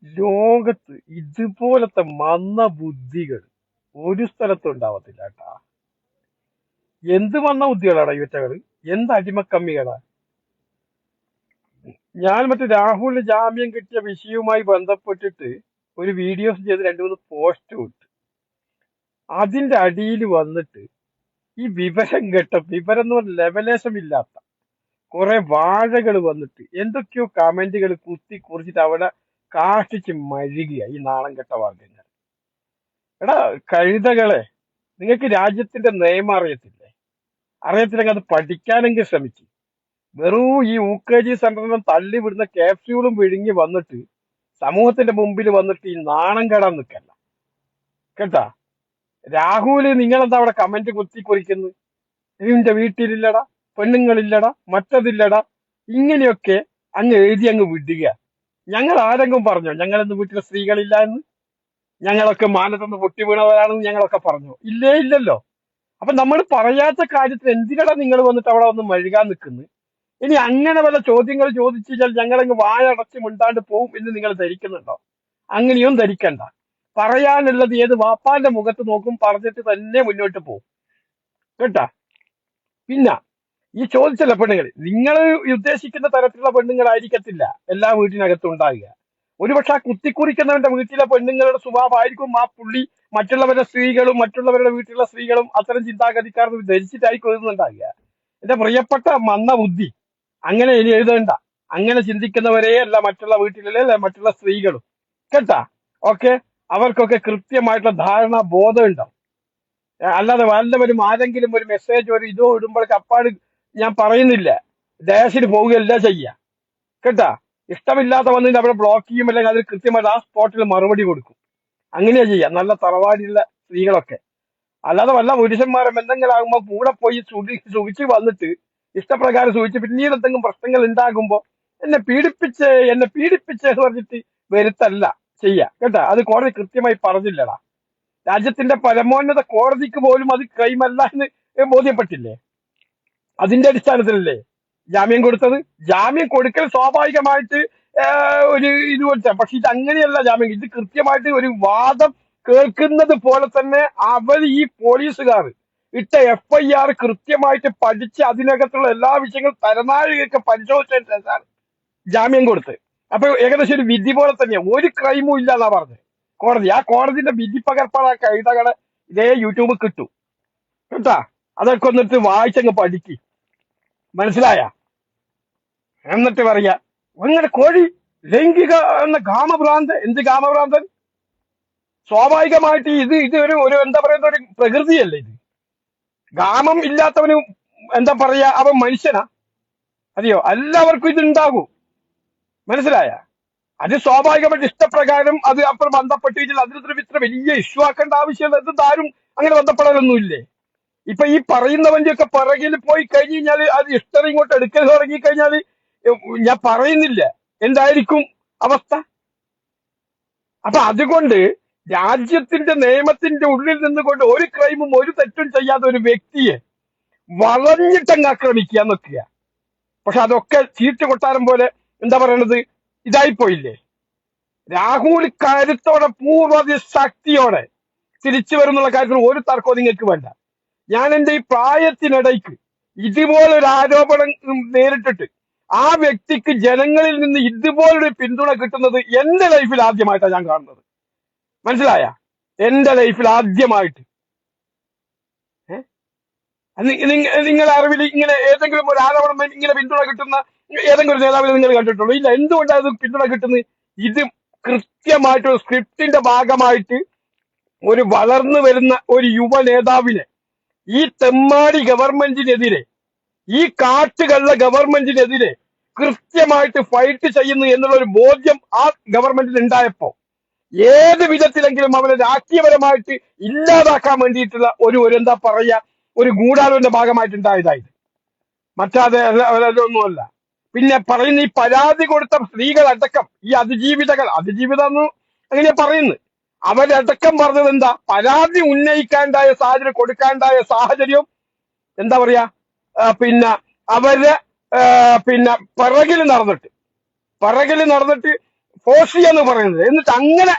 ലോകത്ത് ഇതുപോലത്തെ മന്ദബുദ്ധികൾ ഒരു സ്ഥലത്തും ഉണ്ടാവത്തില്ല കേട്ടാ. എന്ത് മന്ദബുദ്ധികളാടാ ഇവറ്റകള്, എന്ത് അടിമക്കമ്മികളാ. ഞാൻ മറ്റേ രാഹുലിന് ജാമ്യം കിട്ടിയ വിഷയവുമായി ബന്ധപ്പെട്ടിട്ട് ഒരു വീഡിയോസ് ചെയ്ത് 2-3 പോസ്റ്റ് ഇട്ടു. അതിന്റെ അടിയിൽ വന്നിട്ട് ഈ വിവരം കെട്ട, വിവരം എന്ന് പറഞ്ഞ ലെവലേശമില്ലാത്ത കുറെ വാഴകൾ വന്നിട്ട് എന്തൊക്കെയോ കമന്റുകൾ കുത്തി കുറിച്ചിട്ട് അവിടെ കാഷ്ടിച്ച് മഴുകിയ ഈ നാണം കെട്ട വർഗ്ഗങ്ങൾ. എടാ കഴുതകളെ, നിങ്ങൾക്ക് രാജ്യത്തിന്റെ നിയമം അറിയത്തില്ലേ? അറിയത്തില്ലെങ്കിൽ അത് പഠിക്കാനെങ്കിൽ ശ്രമിക്കും. വെറും ഈ UKG സെന്ററിനും തള്ളി വിടുന്ന ക്യാപ്സ്യൂളും വിഴുങ്ങി വന്നിട്ട് സമൂഹത്തിന്റെ മുമ്പിൽ വന്നിട്ട് ഈ നാണം കെടാൻ നിൽക്കല്ല കേട്ടാ. രാഹുല് നിങ്ങളെന്താ അവിടെ കമന്റ് കുത്തി കുറിക്കുന്നത്? നിന്റെ വീട്ടിലില്ലടാ, പെണ്ണുങ്ങളില്ലടാ, മറ്റതില്ലടാ, ഇങ്ങനെയൊക്കെ അങ്ങ് എഴുതി അങ്ങ് വിടുക. ഞങ്ങൾ ആരെങ്കിലും പറഞ്ഞോ ഞങ്ങളെന്ന് വീട്ടിലെ സ്ത്രീകളില്ല എന്ന്? ഞങ്ങളൊക്കെ മാനത്തുനിന്ന് പൊട്ടി വീണവരാണെന്ന് ഞങ്ങളൊക്കെ പറഞ്ഞോ? ഇല്ലേ, ഇല്ലല്ലോ. അപ്പൊ നമ്മൾ പറയാത്ത കാര്യത്തിൽ എന്തിനടാ നിങ്ങൾ വന്നിട്ട് അവിടെ വന്ന് മഴുകാൻ നിൽക്കുന്നു? ഇനി അങ്ങനെ വല്ല ചോദ്യങ്ങൾ ചോദിച്ചു കഴിഞ്ഞാൽ ഞങ്ങളങ്ങ് വായടച്ച് മിണ്ടാണ്ട് പോവും എന്ന് നിങ്ങൾ ധരിക്കുന്നുണ്ടോ? അങ്ങനെയും ധരിക്കണ്ട. പറയാനുള്ളത് ഏത് വാപ്പാന്റെ മുഖത്ത് നോക്കും, പറഞ്ഞിട്ട് തന്നെ മുന്നോട്ട് പോകും കേട്ടാ. പിന്നെ ഈ ചോദിച്ചല്ല പെണ്ണുങ്ങൾ, നിങ്ങൾ ഉദ്ദേശിക്കുന്ന തരത്തിലുള്ള പെണ്ണുങ്ങളായിരിക്കത്തില്ല എല്ലാ വീട്ടിനകത്തും ഉണ്ടാകുക. ഒരുപക്ഷെ ആ കുത്തിക്കുറിക്കുന്നവന്റെ വീട്ടിലെ പെണ്ണുങ്ങളുടെ സ്വഭാവമായിരിക്കും ആ പുള്ളി മറ്റുള്ളവരുടെ സ്ത്രീകളും മറ്റുള്ളവരുടെ വീട്ടിലുള്ള സ്ത്രീകളും അത്തരം ചിന്താഗതിക്കാർ ധരിച്ചിട്ടായിരിക്കും എഴുതുന്നുണ്ടാകുക. എന്റെ പ്രിയപ്പെട്ട മന്ന ബുദ്ധി, അങ്ങനെ ഇനി എഴുതേണ്ട. അങ്ങനെ ചിന്തിക്കുന്നവരേ അല്ല മറ്റുള്ള വീട്ടിലെ അല്ല മറ്റുള്ള സ്ത്രീകളും കേട്ടാ. ഓക്കെ, അവർക്കൊക്കെ കൃത്യമായിട്ടുള്ള ധാരണ ബോധം ഉണ്ടാവും. അല്ലാതെ വല്ലവരും ആരെങ്കിലും ഒരു മെസ്സേജ് ഒരു ഇതോ ഇടുമ്പോഴേക്ക് അപ്പാട് ഞാൻ പറയുന്നില്ല, ഡാഷിന് പോവുകയല്ല ചെയ്യുക കേട്ടാ. ഇഷ്ടമില്ലാത്ത വന്നിട്ട് അവിടെ ബ്ലോക്ക് ചെയ്യും, അല്ലെങ്കിൽ അതിൽ കൃത്യമായിട്ട് ആ സ്പോട്ടിൽ മറുപടി കൊടുക്കും. അങ്ങനെയാ ചെയ്യാം നല്ല തറവാടിയുള്ള സ്ത്രീകളൊക്കെ. അല്ലാതെ വല്ല പുരുഷന്മാരും എന്തെങ്കിലും ആകുമ്പോൾ കൂടെ പോയി സുഖിച്ച് വന്നിട്ട് ഇഷ്ടപ്രകാരം സുഖിച്ച് പിന്നീട് എന്തെങ്കിലും പ്രശ്നങ്ങൾ ഉണ്ടാകുമ്പോ എന്നെ പീഡിപ്പിച്ച് എന്ന് പറഞ്ഞിട്ട് വരുത്തല്ല ചെയ്യാ കേട്ടാ. അത് കോടതി കൃത്യമായി പറഞ്ഞില്ലടാ. രാജ്യത്തിന്റെ പരമോന്നത കോടതിക്ക് പോലും അത് ക്രൈമല്ല എന്ന് ബോധ്യപ്പെട്ടില്ലേ? അതിന്റെ അടിസ്ഥാനത്തിലല്ലേ ജാമ്യം കൊടുത്തത്? ജാമ്യം കൊടുക്കൽ സ്വാഭാവികമായിട്ട് ഒരു ഇത് കൊടുത്ത, പക്ഷെ ഇത് അങ്ങനെയല്ല ജാമ്യം. ഇത് കൃത്യമായിട്ട് ഒരു വാദം കേൾക്കുന്നത് പോലെ തന്നെ അവർ ഈ പോലീസുകാർ ഇട്ട FIR കൃത്യമായിട്ട് പഠിച്ച് അതിനകത്തുള്ള എല്ലാ വിഷയങ്ങളും തരനാഴികയൊക്കെ പരിശോധിച്ചതിന് ശേഷമാണ് ജാമ്യം കൊടുത്ത്. അപ്പൊ ഏകദേശം ഒരു വിധി പോലെ തന്നെയാ, ഒരു ക്രൈമും ഇല്ല എന്നാ പറഞ്ഞത് കോടതി. ആ കോടതിന്റെ വിധി പകർപ്പാണ് ആ കഴുതകളെ ഇതേ യൂട്യൂബ് കിട്ടും കേട്ടാ. അതൊക്കെ ഒന്നിട്ട് വായിച്ചങ്ങ് പഠിക്ക്, മനസ്സിലായ? എന്നിട്ട് പറയാ അങ്ങനെ കോഴി ലൈംഗിക എന്ന കാമഭ്രാന്തൻ. എന്ത് കാമഭ്രാന്തൻ? സ്വാഭാവികമായിട്ട് ഇത് ഒരു ഒരു എന്താ പറയുന്ന ഒരു പ്രകൃതിയല്ലേ ഇത്. കാമം ഇല്ലാത്തവന് എന്താ പറയാ, അവൻ മനുഷ്യനാ? അതെയോ? എല്ലാവർക്കും ഇത് ഉണ്ടാകും, മനസ്സിലായ? അത് സ്വാഭാവികമായിട്ട് ഇഷ്ടപ്രകാരം അത് അപ്പുറം ബന്ധപ്പെട്ടിട്ടില്ല. അതിന് ഇത്ര വലിയ ഇഷ്യൂ ആക്കേണ്ട ആവശ്യമില്ല. ഇത് ആരും അങ്ങനെ ബന്ധപ്പെടാനൊന്നുമില്ലേ? ഇപ്പൊ ഈ പറയുന്നവന്റെ ഒക്കെ പിറകിൽ പോയി കഴിഞ്ഞു കഴിഞ്ഞാൽ അത് ഇഷ്ടം ഇങ്ങോട്ട് എടുക്കൽ തുടങ്ങി കഴിഞ്ഞാൽ ഞാൻ പറയുന്നില്ല എന്തായിരിക്കും അവസ്ഥ. അപ്പൊ അതുകൊണ്ട് രാജ്യത്തിന്റെ നിയമത്തിന്റെ ഉള്ളിൽ നിന്നുകൊണ്ട് ഒരു ക്രൈമും ഒരു തെറ്റും ചെയ്യാത്ത ഒരു വ്യക്തിയെ വളഞ്ഞിട്ടങ്ങ് ആക്രമിക്കുക നോക്കുക. പക്ഷെ അതൊക്കെ ചീർച്ച കൊട്ടാരം പോലെ എന്താ പറയണത് ഇതായിപ്പോയില്ലേ? രാഹുൽ കരുത്തോടെ പൂർവ്വ ശക്തിയോടെ തിരിച്ചു വരുന്നുള്ള കാര്യത്തിൽ ഒരു തർക്കവും നിങ്ങൾക്ക് വേണ്ട. ഞാൻ എന്റെ ഈ പ്രായത്തിനിടയ്ക്ക് ഇതുപോലൊരു ആരോപണം നേരിട്ടിട്ട് ആ വ്യക്തിക്ക് ജനങ്ങളിൽ നിന്ന് ഇതുപോലൊരു പിന്തുണ കിട്ടുന്നത് എന്റെ ലൈഫിൽ ആദ്യമായിട്ടാണ് ഞാൻ കാണുന്നത്. മനസ്സിലായ? എന്റെ ലൈഫിൽ ആദ്യമായിട്ട്. നിങ്ങളുടെ അറിവിൽ ഇങ്ങനെ ഏതെങ്കിലും ഒരു ആരോപണം ഇങ്ങനെ പിന്തുണ കിട്ടുന്ന ഏതെങ്കിലും ഒരു നേതാവിനെ നിങ്ങൾ കണ്ടിട്ടുള്ളൂ? ഇല്ല. എന്തുകൊണ്ടാണ് അത് പിന്തുണ കിട്ടുന്നത്? ഇത് കൃത്യമായിട്ട് ഒരു സ്ക്രിപ്റ്റിന്റെ ഭാഗമായിട്ട് ഒരു വളർന്നു വരുന്ന ഒരു യുവ നേതാവിനെ ഈ തെമ്മാടി ഗവൺമെന്റിനെതിരെ, ഈ കാട്ടുകള്ള ഗവൺമെന്റിനെതിരെ കൃത്യമായിട്ട് ഫൈറ്റ് ചെയ്യുന്നു എന്നുള്ള ഒരു ബോധ്യം ആ ഗവൺമെന്റിന് ഉണ്ടായപ്പോ ഏത് വിധത്തിലെങ്കിലും അവനെ രാഷ്ട്രീയപരമായിട്ട് ഇല്ലാതാക്കാൻ വേണ്ടിയിട്ടുള്ള ഒരു എന്താ പറയാ ഒരു ഗൂഢാലോചന ഭാഗമായിട്ടുണ്ടായതായത്, മറ്റാതെ ഒന്നുമല്ല. പിന്നെ പറയുന്ന ഈ പരാതി കൊടുത്ത സ്ത്രീകളടക്കം ഈ അതിജീവിതം അങ്ങനെ പറയുന്നു, അവരടക്കം പറഞ്ഞത് എന്താ? പരാതി ഉന്നയിക്കാണ്ടായ സാഹചര്യം, കൊടുക്കാണ്ടായ സാഹചര്യം എന്താ പറയാ പിന്നെ അവര് പിന്നെ പിറകിൽ നടന്നിട്ട് ഓസി എന്ന് പറയുന്നത്. എന്നിട്ട് അങ്ങനെ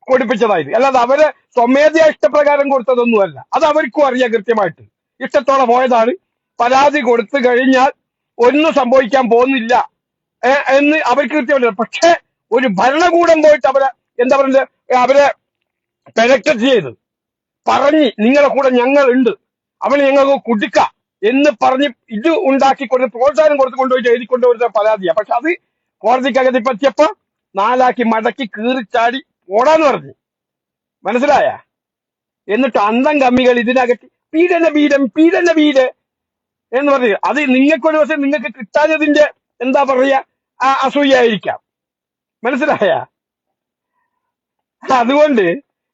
കൊടുപ്പിച്ചതായിരുന്നു, അല്ലാതെ അവരെ സ്വമേധയാ ഇഷ്ടപ്രകാരം കൊടുത്തതൊന്നുമല്ല. അത് അവർക്കും അറിയാം കൃത്യമായിട്ട്. ഇഷ്ടത്തോടെ പോയതാണ്. പരാതി കൊടുത്തു കഴിഞ്ഞാൽ ഒന്നും സംഭവിക്കാൻ പോകുന്നില്ല എന്ന് അവർക്ക് കൃത്യമായിട്ട്. പക്ഷെ ഒരു ഭരണകൂടം പോയിട്ട് അവരെ എന്താ പറയുന്നത്, അവരെ പെരക്റ്റ് ചെയ്ത് പറഞ്ഞ് നിങ്ങളുടെ കൂടെ ഞങ്ങൾ ഉണ്ട്, അവനെ ഞങ്ങൾക്ക് കുടിക്ക എന്ന് പറഞ്ഞ് ഇത് ഉണ്ടാക്കിക്കൊണ്ട് പ്രോത്സാഹനം കൊടുത്ത് കൊണ്ടുപോയിട്ട് എഴുതി കൊണ്ടുവരുന്ന പരാതിയാണ്. പക്ഷെ അത് കോടതിക്കകത്ത് പറ്റിയപ്പോ നാലാക്കി മടക്കി കീറിച്ചാടി ഓടാന്ന് പറഞ്ഞു. മനസ്സിലായ? എന്നിട്ട് അന്തം കമ്മികൾ ഇതിനകത്ത് പീഡന വീരം പീഡന വീര് എന്ന് പറഞ്ഞു. അത് നിങ്ങൾക്കൊരു ദിവസം നിങ്ങൾക്ക് കിട്ടാഞ്ഞതിന്റെ എന്താ പറയാ അസൂയായിരിക്കാം. മനസ്സിലായ? അതുകൊണ്ട്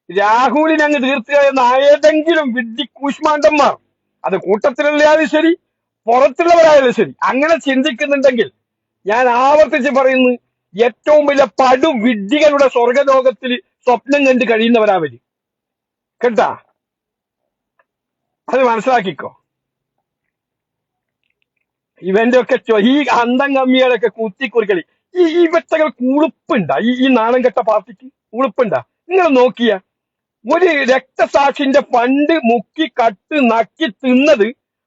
രാഹുലിനെ അങ്ങ് തീർത്തുക എന്ന ഏതെങ്കിലും വിഡ്ഢി കൂശ്മാണ്ടന്മാർ, അത് കൂട്ടത്തിലുള്ളയാലും ശരി പുറത്തുള്ളവരായാലും ശരി, അങ്ങനെ ചിന്തിക്കുന്നുണ്ടെങ്കിൽ ഞാൻ ആവർത്തിച്ച് പറയുന്നു, ഏറ്റവും വലിയ പടു വിഡ്ഢികളുടെ സ്വർഗലോകത്തിൽ സ്വപ്നം കണ്ട് കഴിയുന്നവരാവര്. കേട്ടാ? അത് മനസ്സിലാക്കിക്കോ. ഇവന്റെ ഒക്കെ ഈ അന്തം കമ്മികളൊക്കെ കുത്തിക്കുറിക്കളി. ഈ വെച്ചകൾ ഉളുപ്പുണ്ടാ? ഈ നാണം കെട്ട പാർട്ടിക്ക് ഉളുപ്പുണ്ടാ? നിങ്ങൾ നോക്കിയ ഒരു രക്തസാക്ഷിന്റെ ഫണ്ട് മുക്കി കട്ട് നക്കി തിന്നത്,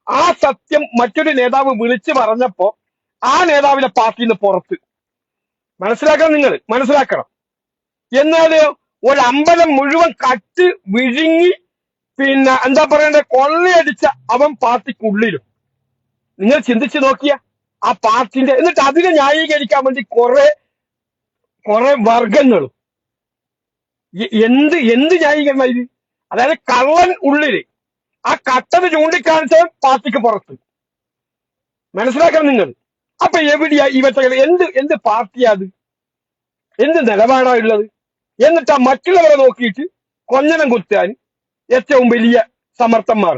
ആ സത്യം മറ്റൊരു നേതാവ് വിളിച്ചു പറഞ്ഞപ്പോ ആ നേതാവിന്റെ പാർട്ടിയിൽ നിന്ന് പുറത്ത്. മനസ്സിലാക്കണം, നിങ്ങൾ മനസ്സിലാക്കണം. എന്നാല് ഒരു അമ്പലം മുഴുവൻ കട്ട് വിഴുങ്ങി പിന്നെ എന്താ പറയണ്ടേ കൊള്ളയടിച്ച അവൻ പാർട്ടിക്കുള്ളിലും. നിങ്ങൾ ചിന്തിച്ചു നോക്കിയ ആ പാർട്ടിന്റെ, എന്നിട്ട് അതിനെ ന്യായീകരിക്കാൻ വേണ്ടി കുറെ വർഗങ്ങളും. എന്ത് ന്യായീകരണം ഇത്? അതായത് കള്ളൻ ഉള്ളില്, ആ കട്ടത് ചൂണ്ടിക്കാണിച്ച പാർട്ടിക്ക് പുറത്ത്. മനസ്സിലാക്കണം നിങ്ങൾ. അപ്പൊ എവിടെയാ ഇവറ്റകൾ? എന്ത് പാർട്ടിയാ അത്? എന്ത് നിലപാടാ ഉള്ളത്? എന്നിട്ട് ആ മറ്റുള്ളവരെ നോക്കിയിട്ട് കൊഞ്ഞനം കുത്താൻ ഏറ്റവും വലിയ സമർത്ഥന്മാർ.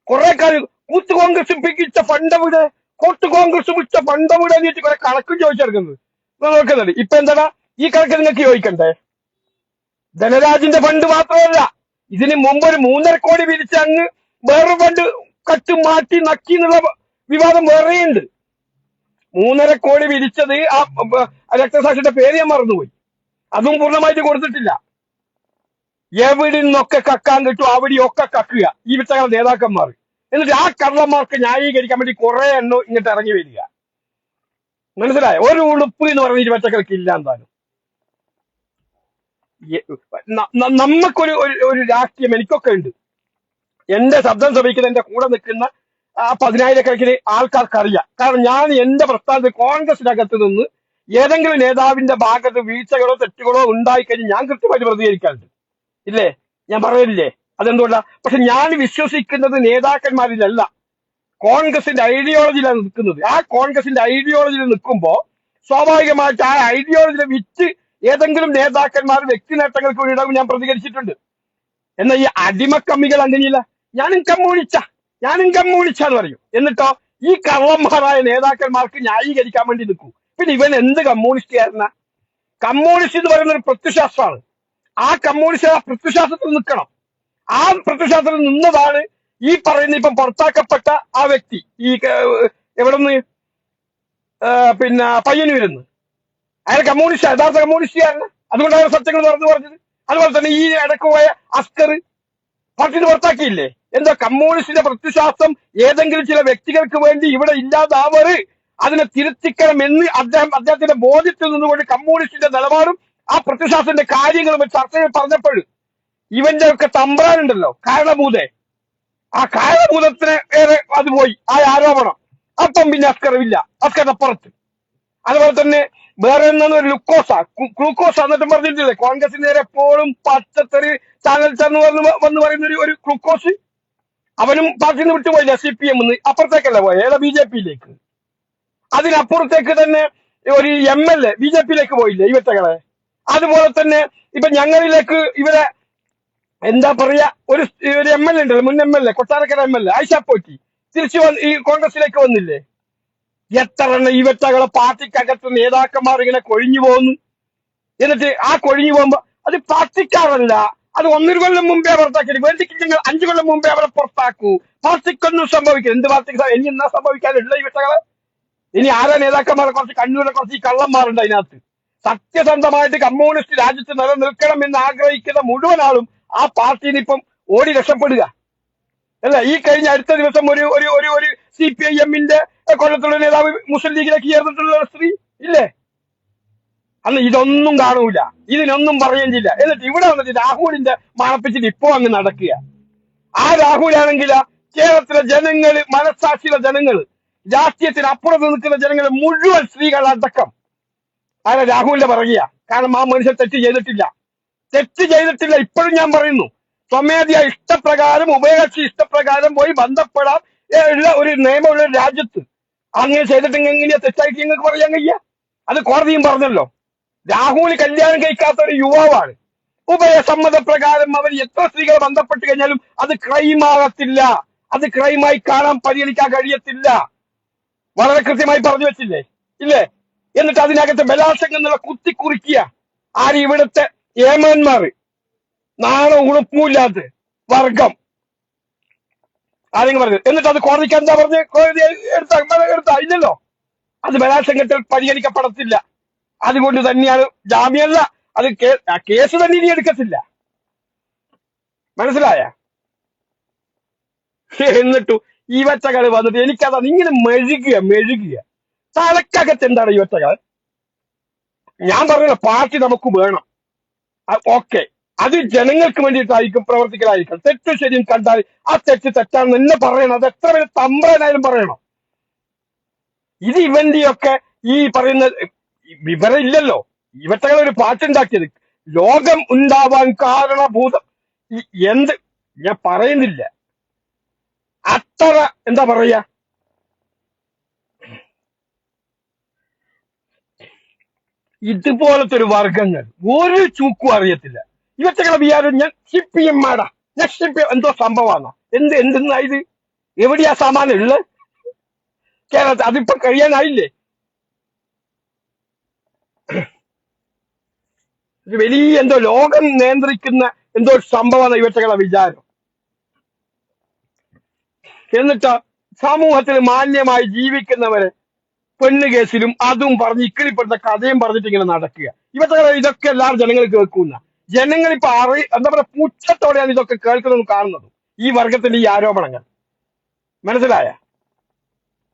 കുറെ കാലം കൂത്ത് കോൺഗ്രസ് പിടിച്ച ഫണ്ട് ഇവിടെ, കോട്ട് കോൺഗ്രസ് പിടിച്ച ഫണ്ട് ഇവിടെ എന്നിട്ട് കുറെ കണക്കും ചോദിച്ചെടുക്കുന്നത് നോക്കുന്നുണ്ട്. ഇപ്പൊ എന്താടാ ഈ കണക്ക് നിങ്ങൾക്ക് ചോദിക്കണ്ടേ? ധനരാജിന്റെ ഫണ്ട് മാത്രമല്ല, ഇതിന് മുമ്പ് ഒരു 3.5 കോടി പിരിച്ച് അങ്ങ് വേറെ ഫണ്ട് കട്ട് മാറ്റി നക്കി എന്നുള്ള വിവാദം വേറെയുണ്ട്. 3.5 കോടി പിരിച്ചത് ആ രക്തസാക്ഷിയുടെ പേര് ഞാൻ മറന്നുപോയി, അതും പൂർണ്ണമായിട്ട് കൊടുത്തിട്ടില്ല. എവിടെ നിന്നൊക്കെ കക്കാൻ കിട്ടും അവിടെയൊക്കെ കക്കുക ഈ വിട്ടകൾ നേതാക്കന്മാർ. എന്നിട്ട് ആ കള്ളന്മാർക്ക് ന്യായീകരിക്കാൻ വേണ്ടി കുറെ എണ്ണം ഇങ്ങോട്ട് ഇറങ്ങി വരിക. മനസ്സിലായ? ഒരു ഉളുപ്പ് എന്ന് പറഞ്ഞ ഇരുപറ്റകൾക്ക് ഇല്ല. എന്തായാലും നമുക്കൊരു ഒരു രാഷ്ട്രീയം എനിക്കൊക്കെ ഉണ്ട്. എന്റെ ശബ്ദം ശ്രമിക്കുന്ന എന്റെ കൂടെ നിൽക്കുന്ന 10,000-കണക്കിന് ആൾക്കാർക്ക് അറിയാം. കാരണം ഞാൻ എന്റെ പ്രസ്ഥാനത്ത് കോൺഗ്രസിനകത്ത് നിന്ന് ഏതെങ്കിലും നേതാവിന്റെ ഭാഗത്ത് വീഴ്ചകളോ തെറ്റുകളോ ഉണ്ടായിക്കഴിഞ്ഞ് ഞാൻ കൃത്യമായിട്ട് പ്രതികരിക്കാറുണ്ട്. ഇല്ലേ? ഞാൻ പറയില്ലേ? അതെന്തുകൊണ്ടാ? പക്ഷെ ഞാൻ വിശ്വസിക്കുന്നത് നേതാക്കന്മാരിലല്ല, കോൺഗ്രസിന്റെ ഐഡിയോളജിയിലാണ് നിൽക്കുന്നത്. ആ കോൺഗ്രസിന്റെ ഐഡിയോളജിയിൽ നിൽക്കുമ്പോ സ്വാഭാവികമായിട്ട് ആ ഐഡിയോളജിയെ വിറ്റ് ഏതെങ്കിലും നേതാക്കന്മാർ വ്യക്തി നേട്ടങ്ങൾക്ക് വേണ്ടിയിടാവും ഞാൻ പ്രതികരിച്ചിട്ടുണ്ട്. എന്നാൽ ഈ അടിമക്കമ്മികൾ അങ്ങനെയില്ല. ഞാനും കമ്മ്യൂണിച്ചാന്ന് പറയും. എന്നിട്ടോ ഈ കള്ളന്മാരായ നേതാക്കന്മാർക്ക് ന്യായീകരിക്കാൻ വേണ്ടി നിൽക്കൂ. പിന്നെ ഇവൻ എന്ത് കമ്മ്യൂണിസ്റ്റുകാരനാ? കമ്മ്യൂണിസ്റ്റ് എന്ന് പറയുന്ന ഒരു പ്രത്യശാസ്ത്രമാണ്. ആ കമ്മ്യൂണിസ്റ്റ് ആ പ്രത്യശാസ്ത്രത്തിൽ നിൽക്കണം. ആ പ്രത്യശാസ്ത്രത്തിൽ നിന്നതാണ് ഈ പറയുന്ന ഇപ്പം പുറത്താക്കപ്പെട്ട ആ വ്യക്തി. ഈ എവിടെ നിന്ന് പിന്നെ പയ്യന്നൂരിന്ന് അയാൾ കമ്മ്യൂണിസ്റ്റ്, യഥാർത്ഥ കമ്മ്യൂണിസ്റ്റുകാരന്. അതുകൊണ്ട് അയാൾ സത്യങ്ങൾ തുറന്നു പറഞ്ഞത്. അതുപോലെ തന്നെ ഈ ഇടക്ക് പോയ അസ്കർ പാർട്ടിന് പുറത്താക്കിയില്ലേ? എന്താ? കമ്മ്യൂണിസ്റ്റിന്റെ പ്രത്യശാസ്ത്രം ഏതെങ്കിലും ചില വ്യക്തികൾക്ക് വേണ്ടി ഇവിടെ ഇല്ലാതാവര് അതിനെ തിരുത്തിക്കണം എന്ന് അദ്ദേഹത്തിന്റെ ബോധ്യത്തിൽ നിന്നുകൊണ്ട് കമ്മ്യൂണിസ്റ്റിന്റെ നിലപാടും ആ പ്രത്യശാസ്ത്രത്തിന്റെ കാര്യങ്ങളും ചർച്ചയിൽ പറഞ്ഞപ്പോൾ ഇവന്റെ ഒക്കെ തമ്പ്രാനുണ്ടല്ലോ കാരണഭൂതെ, ആ കാരണഭൂതത്തിന് ഏറെ അത് പോയി ആ ആരോപണം. അപ്പം പിന്നെ അസ്കറില്ല, അസ്കറിന്റെ പുറത്ത്. അതുപോലെ തന്നെ വേറെ ഒരു ഗ്ലൂക്കോസ എന്നിട്ടും പറഞ്ഞിട്ടില്ലേ കോൺഗ്രസിന് നേരെ എപ്പോഴും പച്ചത്തെറി ചാനൽ ചേർന്ന് വന്ന് പറയുന്ന ഒരു ഗ്ലൂക്കോസ്. അവനും പാർട്ടിയിൽ നിന്ന് വിട്ടുപോയില്ല, CPM അപ്പുറത്തേക്കല്ല പോയ, ഏതാ BJP-യിലേക്ക്. അതിനപ്പുറത്തേക്ക് തന്നെ ഒരു MLA BJP-യിലേക്ക് പോയില്ലേ ഇവറ്റകളെ. അതുപോലെ തന്നെ ഇപ്പൊ ഞങ്ങളിലേക്ക് ഇവരെ എന്താ പറയാ ഒരു MLA ഉണ്ടല്ലോ, മുൻ MLA കൊട്ടാരക്കര MLA ആയിഷ പോറ്റി തിരിച്ചു ഈ കോൺഗ്രസിലേക്ക് വന്നില്ലേ. എത്ര എണ്ണം ഇവറ്റകളെ പാർട്ടിക്കകത്ത് നേതാക്കന്മാർ ഇങ്ങനെ കൊഴിഞ്ഞു പോകുന്നു. എന്നിട്ട് ആ കൊഴിഞ്ഞു പോകുമ്പോ അത് പാർട്ടിക്കാരല്ല, അത് 1 കൊല്ലം മുമ്പേ പുറത്താക്കി. വേണ്ടിക്ക് ഞങ്ങൾ 5 കൊല്ലം മുമ്പേ അവരെ പുറത്താക്കൂ. പാർട്ടിക്കൊന്നും സംഭവിക്കും. എന്ത് പാർട്ടിക്ക് ഇനി എന്നാ സംഭവിക്കാനുള്ള ഇവറ്റകളെ? ഇനി ആരാ നേതാക്കന്മാരെ? കുറച്ച് കണ്ണൂരെ കുറച്ച് ഈ കള്ളന്മാരുണ്ട് അതിനകത്ത്. സത്യസന്ധമായിട്ട് കമ്മ്യൂണിസ്റ്റ് രാജ്യത്ത് നിലനിൽക്കണം എന്ന് ആഗ്രഹിക്കുന്ന മുഴുവൻ ആളും ആ പാർട്ടിയിൽ ഇപ്പം ഓടി രക്ഷപ്പെടുക അല്ല. ഈ കഴിഞ്ഞ അടുത്ത ദിവസം ഒരു ഒരു ഒരു ഒരു CPIM-ന്റെ കൊല്ലത്തുള്ള നേതാവ് മുസ്ലിം ലീഗിലേക്ക് ചേർന്നിട്ടുള്ള സ്ത്രീ ഇല്ലേ? അന്ന് ഇതൊന്നും കാണൂല, ഇതിനൊന്നും പറയുന്നില്ല. എന്നിട്ട് ഇവിടെ വന്നിട്ട് രാഹുലിന്റെ മണപ്പിച്ചിട്ട് ഇപ്പോ അങ്ങ് നടക്കുക. ആ രാഹുലാണെങ്കിൽ കേരളത്തിലെ ജനങ്ങള്, മനസ്സാക്ഷിയുള്ള ജനങ്ങള്, രാഷ്ട്രീയത്തിന് അപ്പുറത്ത് നിൽക്കുന്ന ജനങ്ങൾ മുഴുവൻ സ്ത്രീകളടക്കം ആരെ രാഹുലിന്റെ പറയുക. കാരണം ആ മനുഷ്യൻ തെറ്റ് ചെയ്തിട്ടില്ല. ഇപ്പോഴും ഞാൻ പറയുന്നു, സ്വമേധയാ ഇഷ്ടപ്രകാരം, ഉഭയകക്ഷി ഇഷ്ടപ്രകാരം പോയി ബന്ധപ്പെടാൻ ഉള്ള ഒരു നിയമമുള്ള രാജ്യത്ത് അങ്ങനെ ചെയ്തിട്ടെങ്കിൽ എങ്ങനെയാ തെറ്റായിട്ട് ഞങ്ങൾക്ക് പറയാൻ കഴിയുക? അത് കോടതിയും പറഞ്ഞല്ലോ. രാഹുൽ കല്യാണം കഴിക്കാത്ത ഒരു യുവാവാണ്. ഉഭയസമ്മതപ്രകാരം അവർ എത്ര സ്ത്രീകളെ ബന്ധപ്പെട്ട് കഴിഞ്ഞാലും അത് ക്രൈമാകത്തില്ല, അത് ക്രൈമായി കാണാൻ പരിഗണിക്കാൻ കഴിയത്തില്ല. വളരെ കൃത്യമായി പറഞ്ഞു വെച്ചില്ലേ? ഇല്ലേ? എന്നിട്ട് അതിനകത്ത് ബലാത്സംഗം എന്നുള്ള കുത്തിക്കുറിക്കുക. ആര്? ഇവിടുത്തെ ഏമാന്മാർ, നാളെ ഉളുപ്പൂല്ലാത്ത വർഗം ആരെങ്കിലും പറഞ്ഞു. എന്നിട്ട് അത് കോടതിക്ക് എന്താ പറഞ്ഞ്? കോടതി എടുത്താ ഇല്ലല്ലോ, അത് ബലാത്സംഗത്തിൽ പരിഗണിക്കപ്പെടത്തില്ല. അതുകൊണ്ട് തന്നെയാണ് ജാമ്യമല്ല, അത് കേസ് തന്നെ ഇനി എടുക്കത്തില്ല. മനസ്സിലായ? എന്നിട്ടു ഈ വറ്റകൾ വന്നിട്ട് എനിക്കതാ ഇങ്ങനെ മെഴുകുക തലക്കകത്ത്. എന്താണ് ഈ വറ്റകൾ? ഞാൻ പറഞ്ഞ പാർട്ടി നമുക്ക് വേണം, ഓക്കെ, അത് ജനങ്ങൾക്ക് വേണ്ടിയിട്ടായിരിക്കും, പ്രവർത്തിക്കലായിരിക്കും. തെറ്റും ശരിയും കണ്ടാൽ ആ തെറ്റാണെന്ന് തന്നെ പറയണം. അത് എത്ര പേര് തമ്പ്രനായാലും പറയണം. ഇത് ഇവന്റെയൊക്കെ ഈ പറയുന്ന വിവരം ഇല്ലല്ലോ. ഇവറ്റകൾ ഒരു പാട്ടുണ്ടാക്കിയത് ലോകം ഉണ്ടാവാൻ കാരണഭൂതം എന്ത് ഞാൻ പറയുന്നില്ല. അത്ര എന്താ പറയാ, ഇതുപോലത്തെ ഒരു വർഗങ്ങൾ ഒരു ചൂക്കും അറിയത്തില്ല. ഇവറ്റകളെ വിചാരം ഞാൻ CPM മാടാ, ഞാൻ CPM എന്തോ സംഭവമാണ്. എന്തെന്നാ ഇത്? എവിടെയാ സാമാനം ഉള്ളത് കേരളത്തിൽ? അതിപ്പോ കഴിയാനായില്ലേ? ഇത് വലിയ എന്തോ ലോകം നിയന്ത്രിക്കുന്ന എന്തോ സംഭവമാണ് ഇവറ്റകളെ വിചാരം. എന്നിട്ട് സമൂഹത്തിൽ മാന്യമായി ജീവിക്കുന്നവരെ പെണ്ണ് കേസിലും അതും പറഞ്ഞ് ഇക്കിളിപ്പെടുന്ന കഥയും പറഞ്ഞിട്ട് ഇങ്ങനെ നടക്കുക. ഇതൊക്കെ എല്ലാവരും ജനങ്ങൾ കേൾക്കുന്ന. ജനങ്ങൾ ഇപ്പൊ എന്താ പറയാ, പുച്ഛത്തോടെയാണ് ഇതൊക്കെ കേൾക്കുന്നതും കാണുന്നതും, ഈ വർഗത്തിന്റെ ഈ ആരോപണങ്ങൾ. മനസ്സിലായ?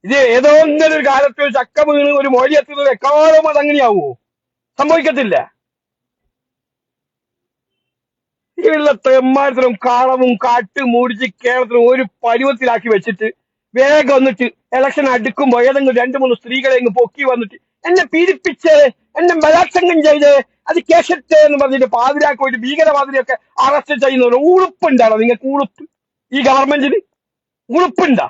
ഇത് ഏതോ ഒരു കാലത്ത് ഒരു ചക്ക വീണ് ഒരു മൊഴി എത്തുന്നത് എക്കാലവും അതങ്ങനെയാവുമോ? സംഭവിക്കത്തില്ല. ഇവരുടെ തെമ്മാരത്തിലും കളവും കാട്ട് മൂടിച്ച് കേരളത്തിൽ ഒരു പരുവത്തിലാക്കി വെച്ചിട്ട് വേഗം വന്നിട്ട് ഇലക്ഷൻ അടുക്കുമ്പോ ഏതെങ്കിലും 2-3 സ്ത്രീകളെ ഇങ്ങ് പൊക്കി വന്നിട്ട് എന്നെ പീഡിപ്പിച്ചേ, എന്നെ ബലാത്സംഗം ചെയ്തേ, അത് കേസെറ്റേ എന്ന് പറഞ്ഞിട്ട് പാതിരാക്ക് പോയിട്ട് ഭീകരവാദിനെയൊക്കെ അറസ്റ്റ് ചെയ്യുന്നവർ ഉളുപ്പുണ്ടാണോ നിങ്ങൾക്ക്? ഉളുപ്പ് ഈ ഗവൺമെന്റിന് ഉളുപ്പുണ്ടാ?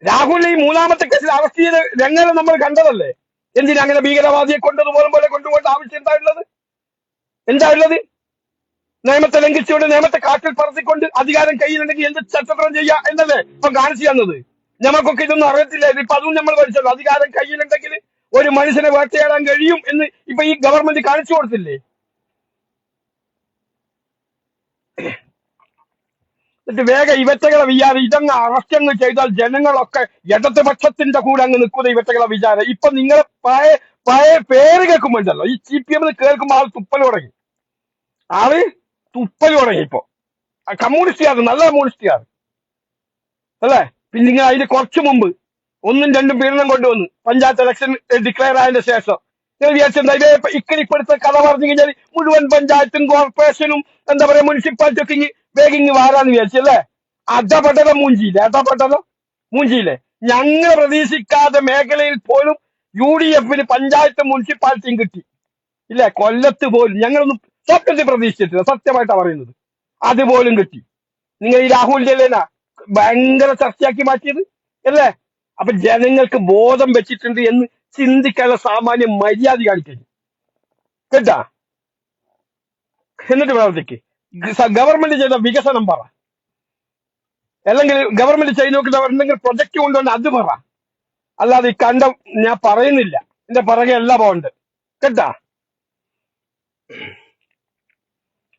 രാഹുലിനെ ഈ 3ാമത്തെ കേസിൽ അറസ്റ്റ് ചെയ്ത രംഗം നമ്മൾ കണ്ടതല്ലേ? എന്തിനാ അങ്ങനെ ഭീകരവാദിയെ പോലെ കൊണ്ടുപോകേണ്ട ആവശ്യം എന്താ ഉള്ളത്? നിയമത്തെ ലംഘിച്ചുകൊണ്ട്, നിയമത്തെ കാറ്റിൽ പറത്തിക്കൊണ്ട് അധികാരം കയ്യിലുണ്ടെങ്കിൽ എന്ത് ചട്ടപ്രകം ചെയ്യാ എന്നല്ലേ ഇപ്പൊ കാണിച്ചു തന്നത്. നമുക്കൊക്കെ ഇതൊന്നും അറിയത്തില്ല. ഇപ്പൊ അതും നമ്മൾ പഠിച്ചല്ലോ. അധികാരം കയ്യിലുണ്ടെങ്കിൽ ഒരു മനുഷ്യനെ വേട്ടയാടാൻ കഴിയും എന്ന് ഇപ്പൊ ഈ ഗവൺമെന്റ് കാണിച്ചു കൊടുത്തില്ലേ? എന്നിട്ട് വേഗം ഇവറ്റകളെ വിചാരം ഇതങ്ങ് അറസ്റ്റ് അങ്ങ് ചെയ്താൽ ജനങ്ങളൊക്കെ ഇടതുപക്ഷത്തിന്റെ കൂടെ അങ്ങ് നിൽക്കുന്ന ഇവറ്റകളെ വിചാരം. ഇപ്പൊ നിങ്ങളെ പഴയ പേര് കേൾക്കുമ്പോണ്ടല്ലോ, ഈ CPM കേൾക്കുമ്പോൾ ആൾ തുപ്പൽ തുടങ്ങി. ഇപ്പൊ കമ്മ്യൂണിസ്റ്റുകാർ, നല്ല കമ്മ്യൂണിസ്റ്റുകാർ അല്ലേ? പിന്നെ നിങ്ങൾ അതിന് കുറച്ചു മുമ്പ് 1-2 പീഡനം കൊണ്ടുവന്ന് പഞ്ചായത്ത് ഇലക്ഷൻ ഡിക്ലെയർ ആയതിന്റെ ശേഷം നിങ്ങൾ വിചാരിച്ചെന്താ? ഇപ്പോഴത്തെ കഥ പറഞ്ഞു കഴിഞ്ഞാൽ മുഴുവൻ പഞ്ചായത്തും കോർപ്പറേഷനും എന്താ പറയാ മുനിസിപ്പാലിറ്റി ഒക്കെ വേഗിങ് വാരാന്ന് വിചാരിച്ചല്ലേ? അധപഠനം മൂഞ്ചിയില്ലേ? ഞങ്ങൾ പ്രതീക്ഷിക്കാത്ത മേഖലയിൽ പോലും UDF പഞ്ചായത്തും മുനിസിപ്പാലിറ്റിയും കിട്ടി ഇല്ലേ? കൊല്ലത്ത് പോലും ഞങ്ങളൊന്നും സ്വപ്നത്തിൽ പ്രതീക്ഷിച്ചിട്ടില്ല, സത്യമായിട്ടാ പറയുന്നത്. അതുപോലും കിട്ടി. നിങ്ങൾ ഈ രാഹുലിന്റെ ഭയങ്കര ചർച്ചയാക്കി മാറ്റിയത് അല്ലേ? അപ്പൊ ജനങ്ങൾക്ക് ബോധം വെച്ചിട്ടുണ്ട് എന്ന് ചിന്തിക്കാനുള്ള സാമാന്യ മര്യാദ കാണിക്കുന്നു കേട്ടാ. എന്നിട്ട് പ്രവർത്തിക്ക്. ഗവൺമെന്റ് ചെയ്ത വികസനം പറ, അല്ലെങ്കിൽ ഗവൺമെന്റ് ചെയ്ത് നോക്കുന്ന എന്തെങ്കിലും പ്രൊജക്ട് കൊണ്ടുവന്ന് അത് പറ. അല്ലാതെ ഈ കണ്ട ഞാൻ പറയുന്നില്ല, എന്റെ പിറകെ എല്ലാം പോകണ്ട് കേട്ടാ.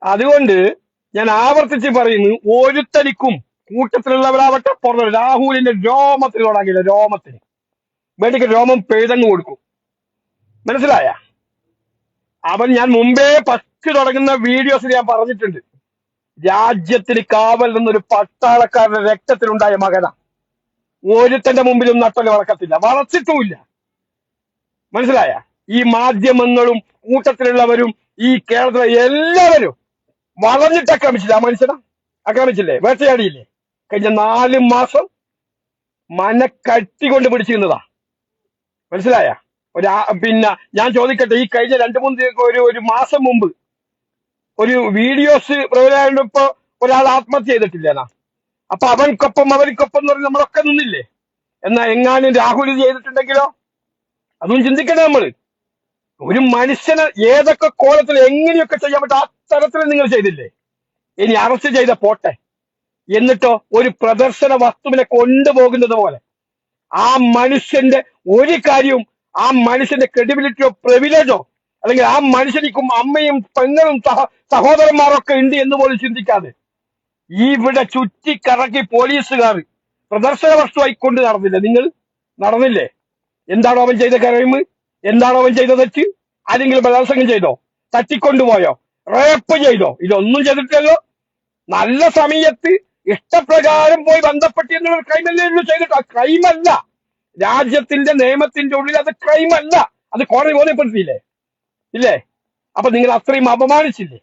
അതുകൊണ്ട് ഞാൻ ആവർത്തിച്ച് പറയുന്നു, ഒരുത്തനിക്കും കൂട്ടത്തിലുള്ളവരാവട്ടെ പുറത്ത് രാഹുലിന്റെ രോമത്തിന് വേണ്ടിക്ക് രോമം പെയ്തങ്ങ് കൊടുക്കും. മനസ്സിലായ? അവൻ ഞാൻ മുമ്പേ ഫസ്റ്റ് തുടങ്ങുന്ന വീഡിയോസിൽ ഞാൻ പറഞ്ഞിട്ടുണ്ട്, രാജ്യത്തിന് കാവൽ നിന്നൊരു പട്ടാളക്കാരന്റെ രക്തത്തിലുണ്ടായ മകനാ. ഒരുത്തന്റെ മുമ്പിലും നട്ടല് വളക്കത്തില്ല, വളച്ചിട്ടുമില്ല. മനസ്സിലായ? ഈ മാധ്യമങ്ങളും കൂട്ടത്തിലുള്ളവരും ഈ കേരളത്തിലെ എല്ലാവരും വളഞ്ഞിട്ട് ആക്രമിച്ചില്ല. ആ മനുഷ്യനെ ആക്രമിച്ചില്ലേ, വേട്ടയാടിയില്ലേ? കഴിഞ്ഞ 4 മാസം മനക്കട്ടി കൊണ്ട് പിടിച്ചിരുന്നതാ. മനസ്സിലായ? പിന്നെ ഞാൻ ചോദിക്കട്ടെ, ഈ കഴിഞ്ഞ 2-3 ഒരു മാസം മുമ്പ് ഒരു വീഡിയോസ് പ്രചാരപ്പോ ഒരാൾ ആത്മഹത്യ ചെയ്തിട്ടില്ലേനാ? അപ്പൊ അവർക്കൊപ്പം എന്ന് പറഞ്ഞ് നമ്മളൊക്കെ നിന്നില്ലേ? എന്നാ എങ്ങാനും രാഹുൽ ചെയ്തിട്ടുണ്ടെങ്കിലോ? അതും ചിന്തിക്കണേ നമ്മള്. ഒരു മനുഷ്യന് ഏതൊക്കെ കോലത്തിൽ എങ്ങനെയൊക്കെ ചെയ്യാൻ പറ്റും ആ തരത്തിൽ നിങ്ങൾ ചെയ്തില്ലേ? ഇനി അറസ്റ്റ് ചെയ്ത പോട്ടെ, എന്നിട്ടോ ഒരു പ്രദർശന വസ്തുവിനെ കൊണ്ടുപോകുന്നത് പോലെ ആ മനുഷ്യന്റെ ഒരു കാര്യവും, ആ മനുഷ്യന്റെ ക്രെഡിബിലിറ്റിയോ പ്രിവിലേജോ, അല്ലെങ്കിൽ ആ മനുഷ്യനിക്കും അമ്മയും പെങ്ങളും സഹോദരന്മാരൊക്കെ ഉണ്ട് എന്ന് പോലും ചിന്തിക്കാതെ ഇവിടെ ചുറ്റിക്കറക്കി പോലീസുകാർ പ്രദർശന വസ്തുവായി കൊണ്ട് നടന്നില്ലേ? നിങ്ങൾ നടന്നില്ലേ? എന്താണോ അവൻ ചെയ്ത ക്രൈം? എന്താണോ അവൻ ചെയ്ത തെറ്റ്? ആരെങ്കിലും ബലാത്സംഗം ചെയ്തോ? തട്ടിക്കൊണ്ടുപോയോ? റേപ്പ് ചെയ്തോ? ഇതൊന്നും ചെയ്തിട്ടില്ലല്ലോ. നല്ല സമയത്ത് ഇഷ്ടപ്രകാരം പോയി ബന്ധപ്പെട്ട് എന്നുള്ള ക്രൈമല്ലേ ഉള്ളൂ ചെയ്തിട്ട്. ആ ക്രൈമല്ല, രാജ്യത്തിന്റെ നിയമത്തിന്റെ ഉള്ളിൽ അത് ക്രൈമല്ല. അത് കോടതി ബോധ്യപ്പെടുത്തിയില്ലേ? ഇല്ലേ? അപ്പൊ നിങ്ങൾ അത്രയും അപമാനിച്ചില്ലേ?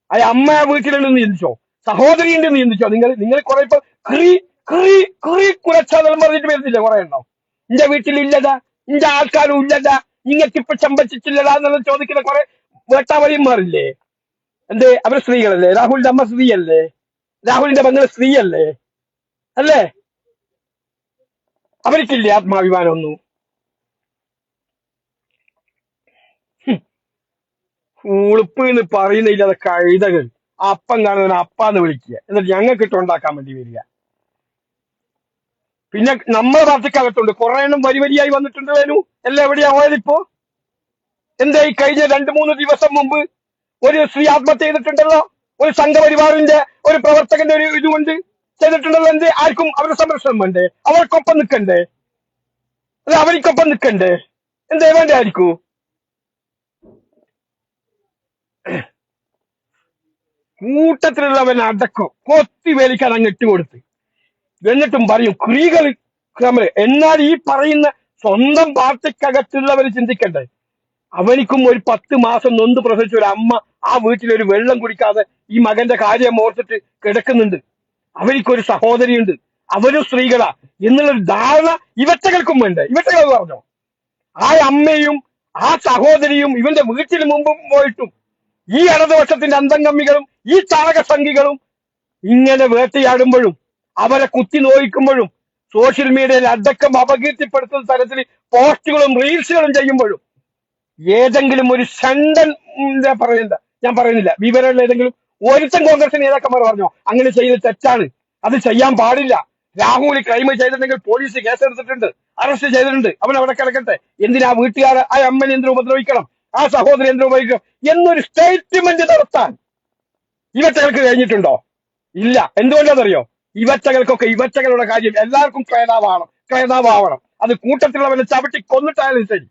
ആ അമ്മ വീട്ടിലുണ്ടെന്ന് ചിന്തിച്ചോ? സഹോദരി ഉണ്ടെന്ന് ചിന്തിച്ചോ? നിങ്ങൾ കുറെ ഇപ്പൊ കുറച്ചാലും പറഞ്ഞിട്ട് വരുന്നില്ല. കുറെ ഉണ്ടോ? ഇന്റെ വീട്ടിലില്ലടാ, ഇന്റെ ആൾക്കാരും ഇല്ലടാ, ഇങ്ങക്കിപ്പൊ ചമ്പച്ചിട്ടില്ലടാ എന്നുള്ള ചോദിക്കുന്ന കുറെ വേട്ടാവലിയന്മാരില്ലേ? എന്തേ? അവര് സ്ത്രീകളല്ലേ? രാഹുലിന്റെ അമ്മ സ്ത്രീയല്ലേ? രാഹുലിന്റെ പെങ്ങള് സ്ത്രീയല്ലേ? അല്ലേ? അവർക്കില്ലേ ആത്മാഭിമാനം ഒന്നും? ഉളുപ്പ് എന്ന് പറയുന്നില്ലാതെ കഴുതകൾ. അപ്പം കാണുന്നതിന് അപ്പാന്ന് വിളിക്കുക, എന്നിട്ട് ഞങ്ങൾക്ക് ഇട്ടുണ്ടാക്കാൻ വേണ്ടി വരിക. പിന്നെ നമ്മളെ പാർട്ടിക്കകത്തുണ്ട് കുറെ എണ്ണം വരിയായി വന്നിട്ടുണ്ട്. വേനു എല്ലാം എവിടെയാ പോയതിപ്പോ? എന്താ ഈ കഴിഞ്ഞ 2-3 ദിവസം മുമ്പ് ഒരു സ്ത്രീ ആത്മഹത്യ ചെയ്തിട്ടുണ്ടല്ലോ? ഒരു സംഘപരിവാറിന്റെ ഒരു പ്രവർത്തകന്റെ ഒരു ഇതുകൊണ്ട് ചെയ്തിട്ടുണ്ടല്ലോ. എന്ത്? ആർക്കും അവരുടെ സംരക്ഷണം വേണ്ടേ? അവർക്കൊപ്പം നിൽക്കണ്ടേ? അല്ല, അവർക്കൊപ്പം നിൽക്കണ്ടേ? എന്തേ വേണ്ട ആയിരിക്കൂ? കൂട്ടത്തിലുള്ളവൻ അടക്കം കൊത്തി വേലിക്കാൻ അങ്ങ് ഇട്ടുകൊടുത്ത് എന്നിട്ടും പറയും സ്ത്രീകൾ. എന്നാൽ ഈ പറയുന്ന സ്വന്തം പാർട്ടിക്കകത്തുള്ളവർ ചിന്തിക്കണ്ടേ? അവനിക്കും ഒരു 10 മാസം നൊന്ത് പ്രസവിച്ച ഒരു അമ്മ ആ വീട്ടിലൊരു വെള്ളം കുടിക്കാതെ ഈ മകന്റെ കാര്യം ഓർത്തിട്ട് കിടക്കുന്നുണ്ട്. അവനിക്കൊരു സഹോദരിയുണ്ട്, അവരും സ്ത്രീകളാ എന്നുള്ളൊരു ധാരണ ഇവറ്റകൾക്കും വേണ്ടേ? ഇവറ്റകൾ പറഞ്ഞോ? ആ അമ്മയും ആ സഹോദരിയും ഇവന്റെ വീട്ടിൽ മുമ്പും പോയിട്ടും ഈ ഇടതുപക്ഷത്തിന്റെ അന്തംഗമ്മികളും ഈ ചാണകസംഖികളും ഇങ്ങനെ വേട്ടയാടുമ്പോഴും അവരെ കുത്തി നോയിക്കുമ്പോഴും സോഷ്യൽ മീഡിയയിൽ അടക്കം അപകീർത്തിപ്പെടുത്തുന്ന തരത്തിൽ പോസ്റ്റുകളും റീൽസുകളും ചെയ്യുമ്പോഴും ഏതെങ്കിലും ഒരു ഷണ്ടൻ ഞാൻ പറയുന്നില്ല, വിവരമുള്ള ഏതെങ്കിലും ഒരുത്തൻ കോൺഗ്രസ് നേതാക്കന്മാർ പറഞ്ഞോ അങ്ങനെ ചെയ്ത് തെറ്റാണ്, അത് ചെയ്യാൻ പാടില്ല, രാഹുൽ ക്രൈം ചെയ്തിട്ടുണ്ടെങ്കിൽ പോലീസ് കേസെടുത്തിട്ടുണ്ട്, അറസ്റ്റ് ചെയ്തിട്ടുണ്ട്, അവൻ അവിടെ കിടക്കട്ടെ, എന്തിനാ വീട്ടുകാരെ ആ അമ്മനെ എന്തിനു ഉപദ്രവിക്കണം, ആ സഹോദരൻ എന്തിനു ഉപയോഗിക്കണം എന്നൊരു സ്റ്റേറ്റ്മെന്റ് നടത്താൻ ഇവറ്റകൾക്ക് കഴിഞ്ഞിട്ടുണ്ടോ? ഇല്ല. എന്തുകൊണ്ടാണെന്നറിയോ? ഇവറ്റകൾക്കൊക്കെ ഇവറ്റകളുടെ കാര്യം എല്ലാവർക്കും ക്രേതാവാവണം. അത് കൂട്ടത്തിലുള്ളവരെ ചവിട്ടി കൊന്നിട്ടായാലും ശരി.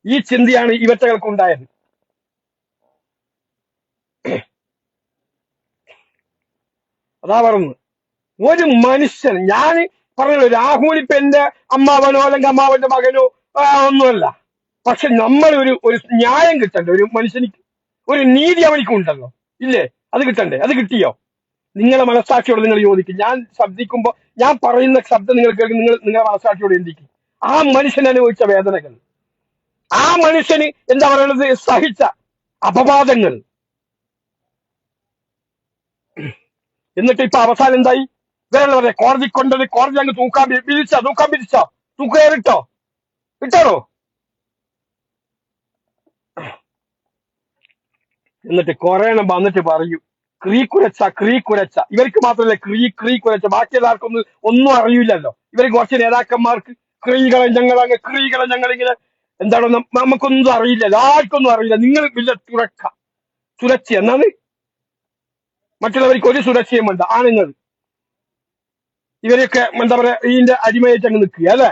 ഈ ചിന്തയാണ് ഇവറ്റകൾക്ക് ഉണ്ടായത്. അതാ പറഞ്ഞു ഒരു മനുഷ്യൻ. ഞാൻ പറഞ്ഞല്ലോ, രാഹുൽ ഇപ്പൊ എന്റെ അമ്മാവനോ അല്ലെങ്കിൽ അമ്മാവന്റെ മകനോ ഒന്നുമല്ല. പക്ഷെ നമ്മൾ ഒരു ന്യായം കിട്ടണ്ടേ? ഒരു മനുഷ്യനിക്ക് ഒരു നീതി അവനിക്ക് ഉണ്ടല്ലോ, ഇല്ലേ? അത് കിട്ടണ്ടേ? അത് കിട്ടിയോ? നിങ്ങളെ മനസ്സാക്ഷിയോട് നിങ്ങൾ യോജിക്കും. ഞാൻ ശബ്ദിക്കുമ്പോ ഞാൻ പറയുന്ന ശബ്ദം നിങ്ങൾ കേൾക്കും. നിങ്ങളെ മനസ്സാക്ഷിയോട് ചിന്തിക്കും. ആ മനുഷ്യൻ അനുഭവിച്ച വേദനകൾ, ആ മനുഷ്യന് എന്താ പറയുന്നത്, സഹിച്ച അപവാദങ്ങൾ, എന്നിട്ട് ഇപ്പൊ അവസാനം എന്തായി? വേറെ പറയാം, കോടതി കൊണ്ടത് കോടതി അങ്ങ് തൂക്കാൻ പിരിച്ചോ? തൂക്കേറിട്ടോ? ഇട്ടാണോ? എന്നിട്ട് കുറെ എണ്ണം വന്നിട്ട് പറയും ക്രീ കുരച്ച. ഇവർക്ക് മാത്രമല്ല ക്രീ കുരച്ച, ബാക്കി എല്ലാവർക്കും ഒന്നും അറിയില്ലല്ലോ. ഇവർക്ക് കുറച്ച് നേതാക്കന്മാർക്ക് ക്രീകളെ ഞങ്ങളിങ്ങനെ എന്താണോ നമുക്കൊന്നും അറിയില്ലല്ലോ, ആർക്കൊന്നും അറിയില്ല. നിങ്ങൾ വലിയ സുരക്ഷ എന്നാണ്, മറ്റുള്ളവർക്ക് ഒരു സുരക്ഷയും വേണ്ട. ആണുങ്ങൾ ഇവരൊക്കെ എന്താ പറയാ ഇതിന്റെ അടിമയായിട്ട് അങ്ങ് നിൽക്കുക അല്ലേ?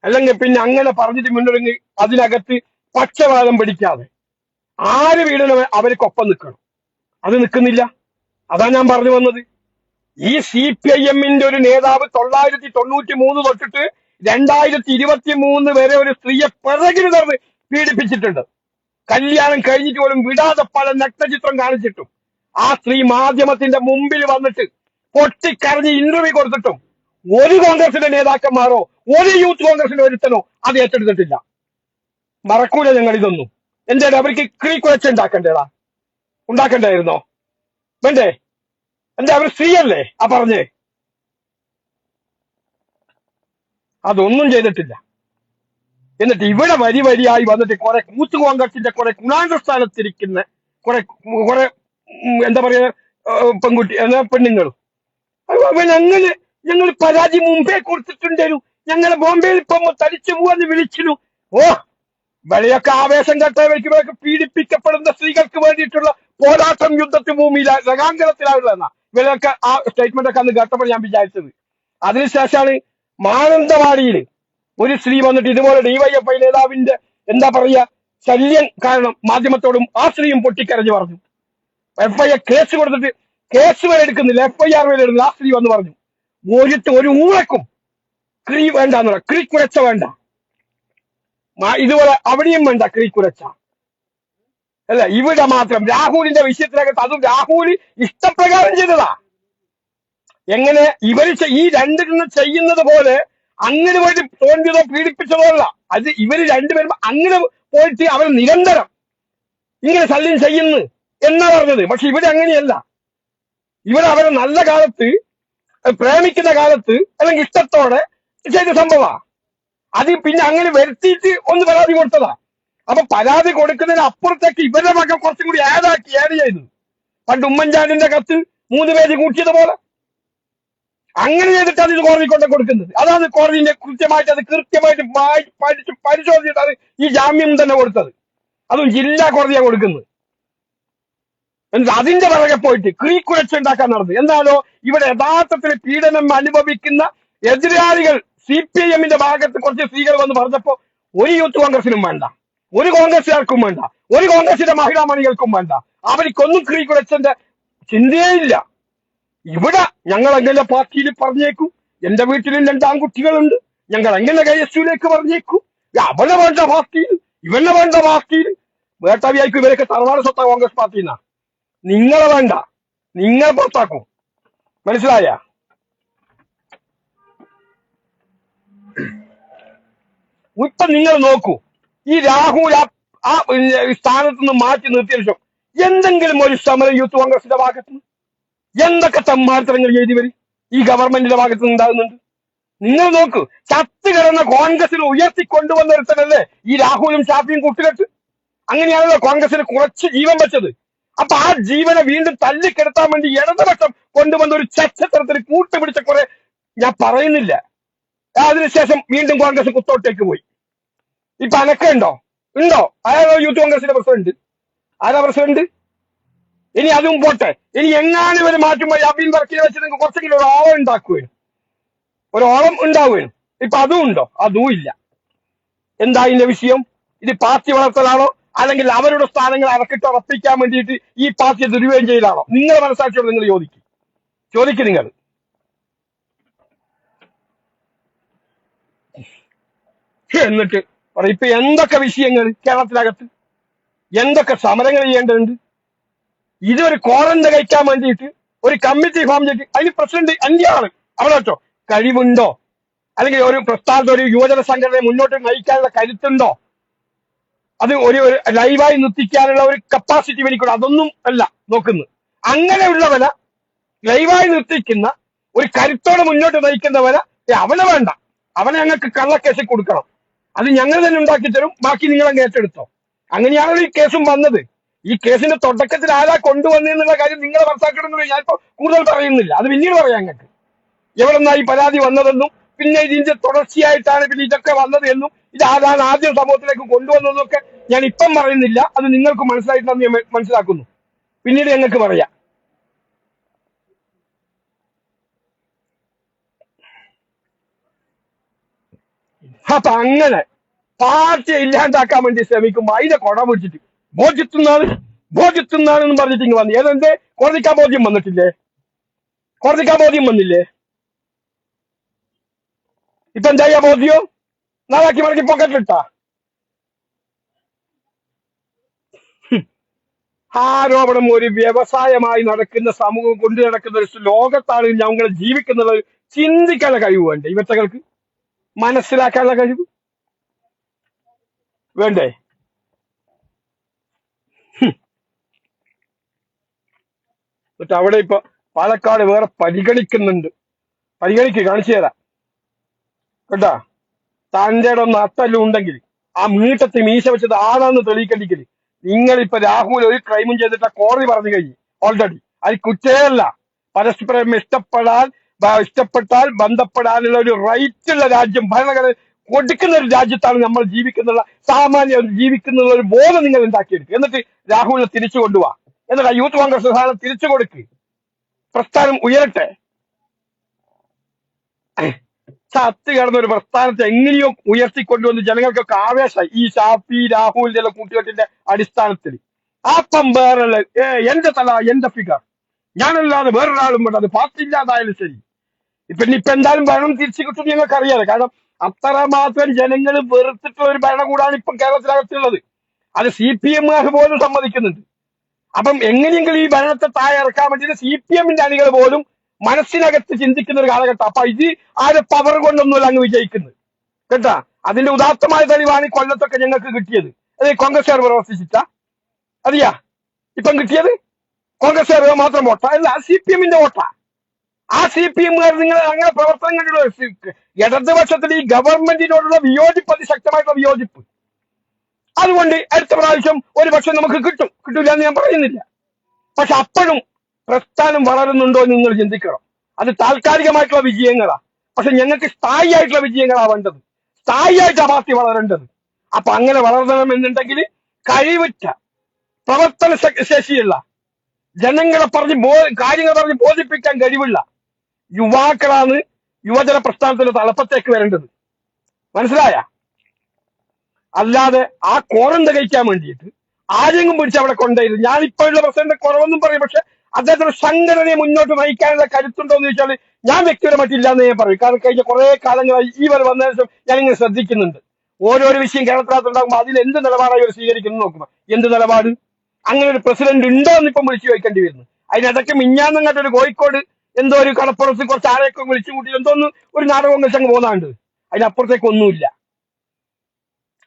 അല്ലെങ്കിൽ പിന്നെ അങ്ങനെ പറഞ്ഞിട്ട് മുന്നോട്ട് അതിനകത്ത് പക്ഷപാതം പിടിക്കാതെ ആര് വീടിനും അവർക്കൊപ്പം നിൽക്കണം. അത് നിൽക്കുന്നില്ല. അതാ ഞാൻ പറഞ്ഞു വന്നത്. ഈ CPIM-ന്റെ ഒരു നേതാവ് 993 തൊട്ടിട്ട് 2023 വരെ ഒരു സ്ത്രീയെ പിറകിൽ നടന്ന് പീഡിപ്പിച്ചിട്ടുണ്ട്. കല്യാണം കഴിഞ്ഞിട്ട് പോലും വിടാതെ പല നഗ്നചിത്രം കാണിച്ചിട്ടും ആ സ്ത്രീ മാധ്യമത്തിന്റെ മുമ്പിൽ വന്നിട്ട് പൊട്ടിക്കരഞ്ഞ് ഇന്റർവ്യൂ കൊടുത്തിട്ടും ഒരു കോൺഗ്രസിന്റെ നേതാക്കന്മാരോ ഒരു യൂത്ത് കോൺഗ്രസിന്റെ ഒരുത്തനോ അത് ഏറ്റെടുത്തിട്ടില്ല. മറക്കൂല ഞങ്ങൾ ഇതൊന്നും. എന്തായാലും അവർക്ക് കുഴച്ചുണ്ടാക്കണ്ടേടാ, ഉണ്ടാക്കണ്ടായിരുന്നോ? വേണ്ടേ? എന്താ അവർ സ്ത്രീയല്ലേ ആ പറഞ്ഞേ? അതൊന്നും ചെയ്തിട്ടില്ല. എന്നിട്ട് ഇവിടെ വരി വരിയായി വന്നിട്ട് കുറെ യൂത്ത് കോൺഗ്രസിന്റെ കുറെ കുണാണ്ട സ്ഥാനത്തിരിക്കുന്ന കുറെ കുറെ എന്താ പറയാ പെൺകുട്ടി പെണ്ണുങ്ങളും ഞങ്ങള് ഞങ്ങൾ പരാതി മുമ്പേ കൊടുത്തിട്ടുണ്ടായിരുന്നു. ഞങ്ങളെ ബോംബെയിൽ ഇപ്പൊ തടിച്ചു പോവാന്ന് വിളിച്ചിരുന്നു. ഓ, ഇവിടെയൊക്കെ ആവേശം കെട്ടവർക്ക് പീഡിപ്പിക്കപ്പെടുന്ന സ്ത്രീകൾക്ക് വേണ്ടിയിട്ടുള്ള പോരാട്ടം യുദ്ധത്തിന് ഭൂമിയിലാണ്, രകാങ്കലത്തിലാവുള്ളതെന്ന ഇവരൊക്കെ ആ സ്റ്റേറ്റ്മെന്റ് ഒക്കെ അന്ന് കേട്ടപ്പോൾ ഞാൻ വിചാരിച്ചത്. അതിനുശേഷമാണ് മാനന്തവാടിയിൽ ഒരു സ്ത്രീ വന്നിട്ട് ഇതുപോലെ DYFI നേതാവിന്റെ എന്താ പറയാ ശല്യം കാരണം മാധ്യമത്തോടും ആ സ്ത്രീയും പൊട്ടിക്കരഞ്ഞു പറഞ്ഞു. FIR കേസ് കൊടുത്തിട്ട് കേസ് വരെ എടുക്കുന്നില്ല, FIR വരെ എടുക്കുന്നില്ല. ആ സ്ത്രീ വന്ന് പറഞ്ഞു ഒരു ഊഴക്കും വേണ്ട, കുരച്ച വേണ്ട, ഇതുപോലെ അവിടെയും വേണ്ട കുരച്ച അല്ല, ഇവിടെ മാത്രം രാഹുലിന്റെ വിഷയത്തിനകത്ത് അതും രാഹുൽ ഇഷ്ടപ്രകാരം ചെയ്തതാ. എങ്ങനെ ഇവര് ഈ രണ്ടെണ്ണം ചെയ്യുന്നത് പോലെ അങ്ങനെ പോയിട്ട് തോന്നിയതോ പീഡിപ്പിച്ചതോ അല്ല. അത് ഇവര് രണ്ടുപേരും അങ്ങനെ പോയിട്ട് അവർ നിരന്തരം ഇങ്ങനെ ശല്യം ചെയ്യുന്നു എന്നാ പറഞ്ഞത്. പക്ഷെ ഇവിടെ അങ്ങനെയല്ല. ഇവിടെ അവരെ നല്ല കാലത്ത് പ്രേമിക്കുന്ന കാലത്ത് അല്ലെങ്കിൽ ഇഷ്ടത്തോടെ ചെയ്ത സംഭവമാ. അത് പിന്നെ അങ്ങനെ വരുത്തിയിട്ട് ഒന്ന് പരാതി കൊടുത്തതാ. അപ്പൊ പരാതി കൊടുക്കുന്നതിന് അപ്പുറത്തേക്ക് ഇവരുടെ മക്കൾ കുറച്ചും കൂടി ആഡ് ചെയ്തു. പണ്ട് ഉമ്മൻചാണ്ടിന്റെ കത്ത് 3 പേര് കൂട്ടിയതുപോലെ അങ്ങനെ ചെയ്തിട്ടാണ് ഇത് കോടതി കൊണ്ട് കൊടുക്കുന്നത്. അതാണ് കോടതിന്റെ കൃത്യമായിട്ട് പരിശോധിച്ചിട്ടാണ് ഈ ജാമ്യം തന്നെ കൊടുത്തത്. അതും ജില്ലാ കോടതിയാണ് കൊടുക്കുന്നത്. എന്നിട്ട് അതിന്റെ പിറകെ പോയിട്ട് കുരച്ചുണ്ടാക്കാൻ നടന്നു. എന്നാലോ ഇവിടെ യഥാർത്ഥത്തിൽ പീഡനം അനുഭവിക്കുന്ന എതിരാളികൾ CPIM-ന്റെ ഭാഗത്ത് കുറച്ച് സ്ത്രീകൾ വന്ന് പറഞ്ഞപ്പോ ഒരു യൂത്ത് കോൺഗ്രസിനും വേണ്ട, ഒരു കോൺഗ്രസുകാർക്കും വേണ്ട, ഒരു കോൺഗ്രസിന്റെ മഹിളാ മണികൾക്കും വേണ്ട, അവർക്കൊന്നും കുരച്ചന്റെ ചിന്തയേ ഇല്ല. ഇവിടെ ഞങ്ങൾ എങ്ങനെ പാർട്ടിയിൽ പറഞ്ഞേക്കും, എന്റെ വീട്ടിലും 2 ആൺകുട്ടികളുണ്ട്, ഞങ്ങൾ എങ്ങനെ KSUലേക്ക് പറഞ്ഞേക്കും. അവനെ വേണ്ട പാർട്ടിയിൽ, ഇവനെ വേണ്ട പാർട്ടിയിൽ. വേട്ടവിയായിരിക്കും ഇവരൊക്കെ തറവാട് സ്വത്ത കോൺഗ്രസ് പാർട്ടിന്നാ. നിങ്ങളെ വേണ്ട, നിങ്ങൾ പുറത്താക്കും. മനസ്സിലായ? ഇപ്പൊ നിങ്ങൾ നോക്കൂ, ഈ രാഹുൽ ആ സ്ഥാനത്ത് നിന്ന് മാറ്റി നിർത്തിയ ശേഷം എന്തെങ്കിലും ഒരു സമരം യൂത്ത് കോൺഗ്രസിന്റെ ഭാഗത്ത് നിന്ന് എന്തൊക്കെ തമ്മാർത്തരങ്ങൾ ചെയ്തു വരും ഈ ഗവൺമെന്റിന്റെ ഭാഗത്ത് നിന്ന് ഉണ്ടാകുന്നുണ്ട്. നിങ്ങൾ നോക്കൂ, ചത്ത് കിടന്ന കോൺഗ്രസിൽ ഉയർത്തിക്കൊണ്ടുവന്ന ഒരുത്തനല്ലേ ഈ രാഹുലും ഷാഫിയും കൂട്ടുകെട്ട്. അങ്ങനെയാണല്ലോ കോൺഗ്രസിന് കുറച്ച് ജീവൻ വെച്ചത്. അപ്പൊ ആ ജീവനെ വീണ്ടും തല്ലിക്കെടുത്താൻ വേണ്ടി ഇടതുപക്ഷം കൊണ്ടുവന്ന ഒരു ചരിത്രത്തിൽ കൂട്ടുപിടിച്ച കുറെ ഞാൻ പറയുന്നില്ല. അതിനുശേഷം വീണ്ടും കോൺഗ്രസ് കുത്തോട്ടേക്ക് പോയി. ഇപ്പൊ അനക്കുണ്ടോ? ഉണ്ടോ? ആരോ യൂത്ത് കോൺഗ്രസിന്റെ പ്രസിഡന്റ്? ആരാ പ്രസിഡന്റ്? ഇനി അതും പോട്ടെ, ഇനി എങ്ങാനും ഒരു മാറ്റുമ്പോൾ അബീൻ വർക്കിനെ വെച്ച് നിങ്ങൾക്ക് കുറച്ചെങ്കിലും ഒരു ഓളം ഉണ്ടാക്കുകയും ഒരു ഓളം ഉണ്ടാവുകയും. ഇപ്പൊ അതും ഉണ്ടോ? അതും ഇല്ല. എന്താ ഇതിന്റെ വിഷയം? ഇത് പാർട്ടി വളർത്തലാണോ അല്ലെങ്കിൽ അവരുടെ സ്ഥാനങ്ങൾ അറക്കിട്ട് ഉറപ്പിക്കാൻ വേണ്ടിയിട്ട് ഈ പാർട്ടിയെ ദുരുപയോഗം ചെയ്യലാണോ? നിങ്ങളെ മനസ്സാക്ഷിയോട് നിങ്ങൾ ചോദിക്കും നിങ്ങൾ. എന്നിട്ട് പറയും ഇപ്പൊ എന്തൊക്കെ വിഷയങ്ങൾ കേരളത്തിനകത്ത് എന്തൊക്കെ സമരങ്ങൾ ചെയ്യേണ്ടതുണ്ട്. ഇതൊരു ക്വാറന്റൈൻ കഴിക്കാൻ വേണ്ടിയിട്ട് ഒരു കമ്മിറ്റി ഫോം ചെയ്തിട്ട് അതിന് പ്രസിഡന്റ് അന്യാണ് അവളോ കഴിവുണ്ടോ അല്ലെങ്കിൽ ഒരു പ്രസ്ഥാനത്ത് ഒരു യുവജന സംഘടനയെ മുന്നോട്ട് നയിക്കാനുള്ള കരുത്തുണ്ടോ, അത് ഒരു ലൈവായി നിർത്തിക്കാനുള്ള ഒരു കപ്പാസിറ്റി എനിക്കുണ്ട്. അതൊന്നും അല്ല നോക്കുന്നത്. അങ്ങനെയുള്ളവനെ ലൈവായി നിർത്തിക്കുന്ന ഒരു കരുത്തോടെ മുന്നോട്ട് നയിക്കുന്നവനെ അവനെ വേണ്ട, അവനെ ഞങ്ങൾക്ക് കള്ളക്കേസിൽ കൊടുക്കണം. അത് ഞങ്ങൾ തന്നെ ഉണ്ടാക്കി തരും, ബാക്കി നിങ്ങൾ അങ്ങ് ഏറ്റെടുത്തോ. അങ്ങനെയാണല്ലോ ഈ കേസും വന്നത്. ഈ കേസിന്റെ തുടക്കത്തിൽ ആരാ കൊണ്ടുവന്നെന്നുള്ള കാര്യം നിങ്ങളെ മനസ്സാക്കണമെന്ന് ഞാനിപ്പോ കൂടുതൽ പറയുന്നില്ല, അത് പിന്നീട് പറയാം. ഞങ്ങൾക്ക് എവിടെ നിന്നാണ് ഈ പരാതി വന്നതെന്നും പിന്നെ ഇതിന്റെ തുടർച്ചയായിട്ടാണ് പിന്നെ ഇതൊക്കെ വന്നത് എന്നും ഇത് ആരാണ് ആദ്യം സമൂഹത്തിലേക്ക് കൊണ്ടുവന്നതെന്നൊക്കെ ഞാൻ ഇപ്പം പറയുന്നില്ല. അത് നിങ്ങൾക്ക് മനസ്സിലായിട്ടുണ്ടെന്ന് ഞാൻ മനസ്സിലാക്കുന്നു. പിന്നീട് ഞങ്ങൾക്ക് പറയാം. അപ്പൊ അങ്ങനെ പാർട്ടിയെ ഇല്ലാണ്ടാക്കാൻ വേണ്ടി ശ്രമിക്കുമ്പോ അതിനെ കൊട പിടിച്ചിട്ട് ബോധ്യത്തുന്നാണ് ബോധ്യത്തുന്നാണെന്ന് പറഞ്ഞിട്ട് ഇങ്ങ് വന്നു. ഏതെന്തേ കോടതിക്കാ ബോധ്യം വന്നിട്ടില്ലേ? കോടതിക്കാ ബോധ്യം വന്നില്ലേ? ഇപ്പൊ എന്താ ബോധ്യം? നാളാക്കി മടക്കി പോക്കറ്റിലിട്ടാ. ആരോപണം ഒരു വ്യവസായമായി നടക്കുന്ന സമൂഹം കൊണ്ടു നടക്കുന്ന ഒരു ലോകത്താണ് ഞങ്ങൾ ജീവിക്കുന്നത്. ചിന്തിക്കാനുള്ള കഴിവ് വേണ്ടേ ഇവറ്റകൾക്ക്? മനസ്സിലാക്കാനുള്ള കഴിവ് വേണ്ടേ? എന്നിട്ട് അവിടെ ഇപ്പൊ പാലക്കാട് വേറെ പരിഗണിക്കുന്നുണ്ട്. കാണിച്ചു തരാം കേട്ടാ. തൻ്റെ ഒന്ന് അത്തല്ലും ഉണ്ടെങ്കിൽ ആ മീട്ടത്തി മീശ വെച്ചത് ആരാന്ന് തെളിയിക്കണ്ടെങ്കിൽ നിങ്ങളിപ്പൊ രാഹുൽ ഒരു ക്രൈമും ചെയ്തിട്ട് കോടതി പറഞ്ഞു കഴിഞ്ഞു ഓൾറെഡി. അത് കുറ്റേയല്ല. പരസ്പരം ഇഷ്ടപ്പെട്ടാൽ ബന്ധപ്പെടാനുള്ള ഒരു റൈറ്റ് ഉള്ള രാജ്യം, ഭരണഘടന കൊടുക്കുന്ന ഒരു രാജ്യത്താണ് നമ്മൾ ജീവിക്കുന്നുള്ള സാമാന്യം ജീവിക്കുന്നുള്ള ഒരു ബോധം നിങ്ങൾ ഉണ്ടാക്കിയെടുക്കുക. എന്നിട്ട് രാഹുലിനെ തിരിച്ചു കൊണ്ടുപോവാ. എന്നിട്ട് യൂത്ത് കോൺഗ്രസ് സ്ഥാനം തിരിച്ചു കൊടുക്ക്. പ്രസ്ഥാനം ഉയരട്ടെ. ചത്ത് കിടന്ന ഒരു പ്രസ്ഥാനത്തെ എങ്ങനെയോ ഉയർത്തിക്കൊണ്ടുവന്ന് ജനങ്ങൾക്കൊക്കെ ആവേശമായി ഈ ഷാഫി രാഹുലിന്റെ കൂട്ടുകെട്ടിന്റെ അടിസ്ഥാനത്തിൽ. അപ്പം വേറെ എന്റെ തല എന്റെ ഫിഗർ, ഞാനല്ലാതെ വേറൊരാളും വേണ്ട, അത് പാർട്ടി ഇല്ലാതായാലും ശരി. ഇപ്പൊ എന്തായാലും ഭരണം തിരിച്ചു കിട്ടും ഞങ്ങൾക്ക് അറിയാതെ. കാരണം അത്രമാത്രം ജനങ്ങൾ വെറുത്തിട്ടുള്ള ഒരു ഭരണകൂടമാണ് ഇപ്പം കേരളത്തിനകത്തുള്ളത്. അത് CPM-കാർ പോലും സമ്മതിക്കുന്നുണ്ട്. അപ്പം എങ്ങനെയെങ്കിലും ഈ ഭരണത്തെ താഴെ ഇറക്കാൻ വേണ്ടിയിട്ട് CPM-ന്റെ അണികൾ പോലും മനസ്സിനകത്ത് ചിന്തിക്കുന്ന ഒരു കാലഘട്ടം. അപ്പൊ ഇത് ആരെ പവർ കൊണ്ടൊന്നുമല്ല അങ്ങ് വിജയിക്കുന്നത് കേട്ടാ. അതിന്റെ ഉദാത്തമായ തെളിവാണ് ഈ കൊല്ലത്തൊക്കെ ഞങ്ങൾക്ക് കിട്ടിയത്. അത് കോൺഗ്രസ്സുകാർ പ്രവർത്തിച്ചിട്ട അറിയാ ഇപ്പം കിട്ടിയത്? കോൺഗ്രസ്സുകാർ മാത്രം വോട്ട അല്ല, CPM-ന്റെ വോട്ടാ. ആ CPM-കാർ നിങ്ങൾ അങ്ങനെ പ്രവർത്തനം കണ്ടിട്ടുള്ള ഇടതുപക്ഷത്തിൽ ഈ ഗവൺമെന്റിനോടുള്ള വിയോജിപ്പ്, അതിശക്തമായിട്ടുള്ള വിയോജിപ്പ്. അതുകൊണ്ട് അടുത്ത പ്രാവശ്യം ഒരു പക്ഷെ നമുക്ക് കിട്ടില്ല എന്ന് ഞാൻ പറയുന്നില്ല. പക്ഷെ അപ്പോഴും പ്രസ്ഥാനം വളരുന്നുണ്ടോ എന്ന് നിങ്ങൾ ചിന്തിക്കണം. അത് താൽക്കാലികമായിട്ടുള്ള വിജയങ്ങളാ. പക്ഷെ ഞങ്ങൾക്ക് സ്ഥായിയായിട്ടുള്ള വിജയങ്ങളാ വേണ്ടത്. സ്ഥായിയായിട്ട് ആ പാർട്ടി വളരേണ്ടത്. അപ്പൊ അങ്ങനെ വളരണമെന്നുണ്ടെങ്കിൽ കഴിവുറ്റ പ്രവർത്തന ശേഷിയുള്ള ജനങ്ങളെ കാര്യങ്ങൾ പറഞ്ഞ് ബോധിപ്പിക്കാൻ കഴിവുള്ള യുവാക്കളാണ് യുവജന പ്രസ്ഥാനത്തിന്റെ തലപ്പത്തേക്ക് വരേണ്ടത്. മനസ്സിലായ? അല്ലാതെ ആ കോറം തികയ്ക്കാൻ വേണ്ടിയിട്ട് ആരെങ്കിലും പിടിച്ച് അവിടെ കൊണ്ടുപോയിരുന്നു. ഞാനിപ്പോഴുള്ള പ്രസിഡന്റ് കുറവൊന്നും പറയും, പക്ഷെ അദ്ദേഹത്തിന് സംഘടനയെ മുന്നോട്ട് നയിക്കാനുള്ള കരുത്തുണ്ടോ എന്ന് ചോദിച്ചാൽ ഞാൻ വ്യക്തിപരമായിട്ടില്ല എന്ന് ഞാൻ പറയും. കാരണം കഴിഞ്ഞ കുറെ കാലങ്ങളായി ഈ വരെ വന്നതിന് ശേഷം ഞാനിങ്ങനെ ശ്രദ്ധിക്കുന്നുണ്ട്. ഓരോരോ വിഷയം കേരളത്തിനകത്തുണ്ടാകുമ്പോൾ അതിൽ എന്ത് നിലപാടായി അവർ സ്വീകരിക്കുന്നു നോക്കുക. എന്ത് നിലപാട്? അങ്ങനെ ഒരു പ്രസിഡന്റ് ഉണ്ടോ എന്ന് ഇപ്പം വിളിച്ചു ചോദിക്കേണ്ടി വരുന്നു. അതിനിടയ്ക്ക് മിഞ്ഞാന്നങ്ങാട്ടൊരു കോഴിക്കോട് എന്തോ ഒരു കടപ്പുറത്ത് കുറച്ച് ആരെയൊക്കെ വിളിച്ചു കൂട്ടി എന്തോന്ന് ഒരു നാടകം വെച്ച് അങ്ങ് പോകുന്നുണ്ട്. അതിനപ്പുറത്തേക്കൊന്നുമില്ല.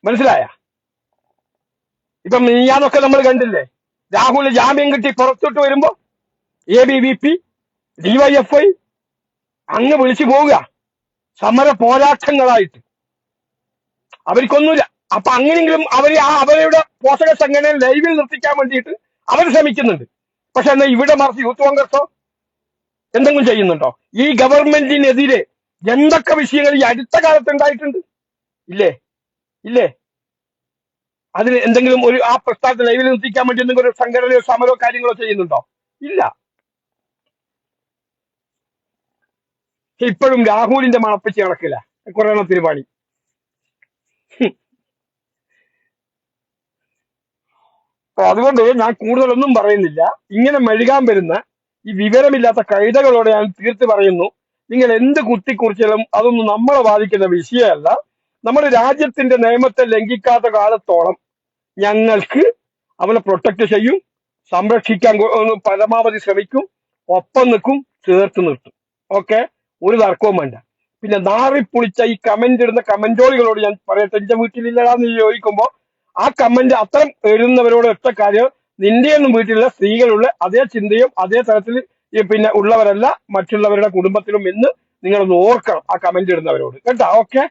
മനസ്സിലായ? ഇപ്പൊ മിഞ്ഞാന്നൊക്കെ നമ്മൾ കണ്ടില്ലേ, രാഹുൽ ജാമ്യം കിട്ടി പുറത്തോട്ട് വരുമ്പോ ABVP DYFI അങ്ങ് വിളിച്ചു പോവുക സമര പോരാട്ടങ്ങളായിട്ട്. അവർക്കൊന്നുമില്ല. അപ്പൊ അങ്ങനെയെങ്കിലും അവരുടെ പോഷക സംഘടനയെ ലൈവിൽ നിർത്തിക്കാൻ വേണ്ടിയിട്ട് അവർ ശ്രമിക്കുന്നുണ്ട്. പക്ഷെ എന്നാ ഇവിടെ മറിച്ച് യൂത്ത് കോൺഗ്രസോ എന്തെങ്കിലും ചെയ്യുന്നുണ്ടോ? ഈ ഗവൺമെന്റിനെതിരെ എന്തൊക്കെ വിഷയങ്ങൾ ഈ അടുത്ത കാലത്ത് ഉണ്ടായിട്ടുണ്ട്? ഇല്ലേ? അതിന് എന്തെങ്കിലും ആ പ്രസ്ഥാനത്തെ ലൈവിൽ നിർത്തിക്കാൻ വേണ്ടി എന്തെങ്കിലും ഒരു സംഘടനയോ സമരമോ കാര്യങ്ങളോ ചെയ്യുന്നുണ്ടോ? ഇല്ല. ഇപ്പോഴും രാഹുലിന്റെ മണപ്പിച്ച് നടക്കില്ല കൊറോണത്തിന് പണി. അതുകൊണ്ട് ഞാൻ കൂടുതലൊന്നും പറയുന്നില്ല. ഇങ്ങനെ മെഴുകാൻ വരുന്ന ഈ വിവരമില്ലാത്ത കഴുതകളോട് ഞാൻ തീർത്ത് പറയുന്നു, നിങ്ങൾ എന്ത് കുത്തിക്കുറിച്ചാലും അതൊന്നും നമ്മളെ ബാധിക്കുന്ന വിഷയമല്ല. നമ്മുടെ രാജ്യത്തിന്റെ നിയമത്തെ ലംഘിക്കാത്ത കാലത്തോളം ഞങ്ങൾക്ക് അവനെ പ്രൊട്ടക്ട് ചെയ്യും, സംരക്ഷിക്കാൻ പരമാവധി ശ്രമിക്കും, ഒപ്പം നിൽക്കും, ചേർത്ത് നിർത്തും. ഓക്കെ, ഒരു തർക്കവും വേണ്ട. പിന്നെ നാറിപ്പൊളിച്ച ഈ കമന്റ് ഇടുന്ന കമന്റോളികളോട് ഞാൻ പറയട്ടെ, എന്റെ വീട്ടിലില്ലടാന്ന് ചോദിക്കുമ്പോ ആ കമന്റ് അത്തരം എഴുതുന്നവരോട് ഒറ്റ കാര്യം, നിന്റെയൊന്നും വീട്ടിലുള്ള സ്ത്രീകളുള്ള അതേ ചിന്തയും അതേ തരത്തിൽ പിന്നെ ഉള്ളവരല്ല മറ്റുള്ളവരുടെ കുടുംബത്തിലും എന്ന് നിങ്ങളൊന്ന് ഓർക്കണം ആ കമന്റ് ഇടുന്നവരോട് കേട്ടോ. ഓക്കെ,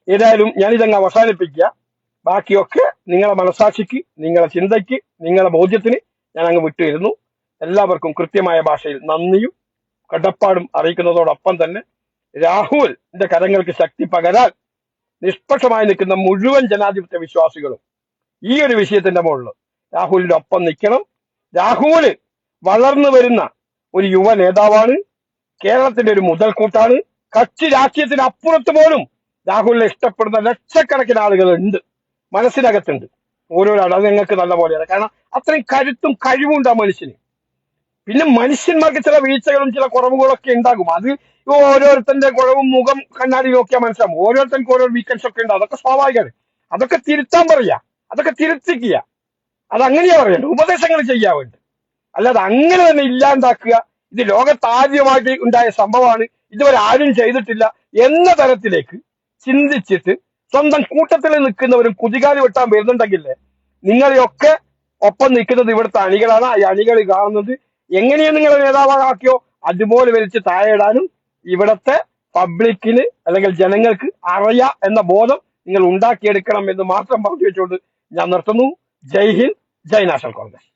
ഏതായാലും ഞാനിതങ്ങ് അവസാനിപ്പിക്കുക. ബാക്കിയൊക്കെ നിങ്ങളെ മനസാക്ഷിക്ക്, നിങ്ങളെ ചിന്തയ്ക്ക്, നിങ്ങളെ ബോധ്യത്തിന് ഞാൻ അങ്ങ് വിട്ടുവരുന്നു. എല്ലാവർക്കും കൃത്യമായ ഭാഷയിൽ നന്ദിയും കടപ്പാടും അറിയിക്കുന്നതോടൊപ്പം തന്നെ രാഹുലിന്റെ കരങ്ങൾക്ക് ശക്തി പകരാൻ നിഷ്പക്ഷമായി നിൽക്കുന്ന മുഴുവൻ ജനാധിപത്യ വിശ്വാസികളും ഈ ഒരു വിഷയത്തിന്റെ മുകളിൽ രാഹുലിന്റെ ഒപ്പം നിൽക്കണം. രാഹുല് വളർന്നു വരുന്ന ഒരു യുവ നേതാവാണ്, കേരളത്തിന്റെ ഒരു മുതൽക്കൂട്ടാണ്. കക്ഷി രാഷ്ട്രീയത്തിന് അപ്പുറത്ത് പോലും രാഹുലിനെ ഇഷ്ടപ്പെടുന്ന ലക്ഷക്കണക്കിന് ആളുകളുണ്ട്, മനസ്സിനകത്തുണ്ട്. ഓരോരാൾ അത് നിങ്ങൾക്ക് നല്ല പോലെയാണ്. കാരണം അത്രയും കരുത്തും കഴിവും ഉണ്ട് ആ മനുഷ്യന്. പിന്നെ മനുഷ്യന്മാർക്ക് ചില വീഴ്ചകളും ചില കുറവുകളൊക്കെ ഉണ്ടാകും. അത് ഓരോരുത്തന്റെ കുറവും മുഖം കണ്ണാടി നോക്കിയാൽ മനസ്സിലാവും. ഓരോരുത്തർക്ക് ഓരോ വീക്കൻസ് ഒക്കെ ഉണ്ട്. അതൊക്കെ സ്വാഭാവികമാണ്. അതൊക്കെ തിരുത്താൻ പറയാ, അതൊക്കെ തിരുത്തിക്കുക. അതങ്ങനെയാ പറയണ്ട, ഉപദേശങ്ങൾ ചെയ്യാൻ വേണ്ടി. അല്ലാതെ അങ്ങനെ തന്നെ ഇല്ലാണ്ടാക്കുക, ഇത് ലോകത്ത് ആദ്യമായിട്ട് ഉണ്ടായ സംഭവമാണ്, ഇതുവരെ ആരും ചെയ്തിട്ടില്ല എന്ന തരത്തിലേക്ക് ചിന്തിച്ചിട്ട് സ്വന്തം കൂട്ടത്തിൽ നിൽക്കുന്നവരും കുതികാലി വെട്ടാൻ വരുന്നുണ്ടെങ്കിൽ നിങ്ങളെയൊക്കെ ഒപ്പം നിൽക്കുന്നത് ഇവിടുത്തെ അണികളാണ്. ഈ അണികൾ കാണുന്നത് എങ്ങനെയാണ് നിങ്ങളെ നേതാവാക്കിയോ അതുപോലെ വലിച്ച് താഴെയിടാനും ഇവിടത്തെ പബ്ലിക്കിന് അല്ലെങ്കിൽ ജനങ്ങൾക്ക് അറിയാം എന്ന ബോധം നിങ്ങൾ ഉണ്ടാക്കിയെടുക്കണം എന്ന് മാത്രം പറഞ്ഞു വെച്ചുകൊണ്ട് ഞാൻ നിർത്തുന്നു. ജയ് ഹിന്ദ്, ജയ് നാഷണൽ കോൺഗ്രസ്.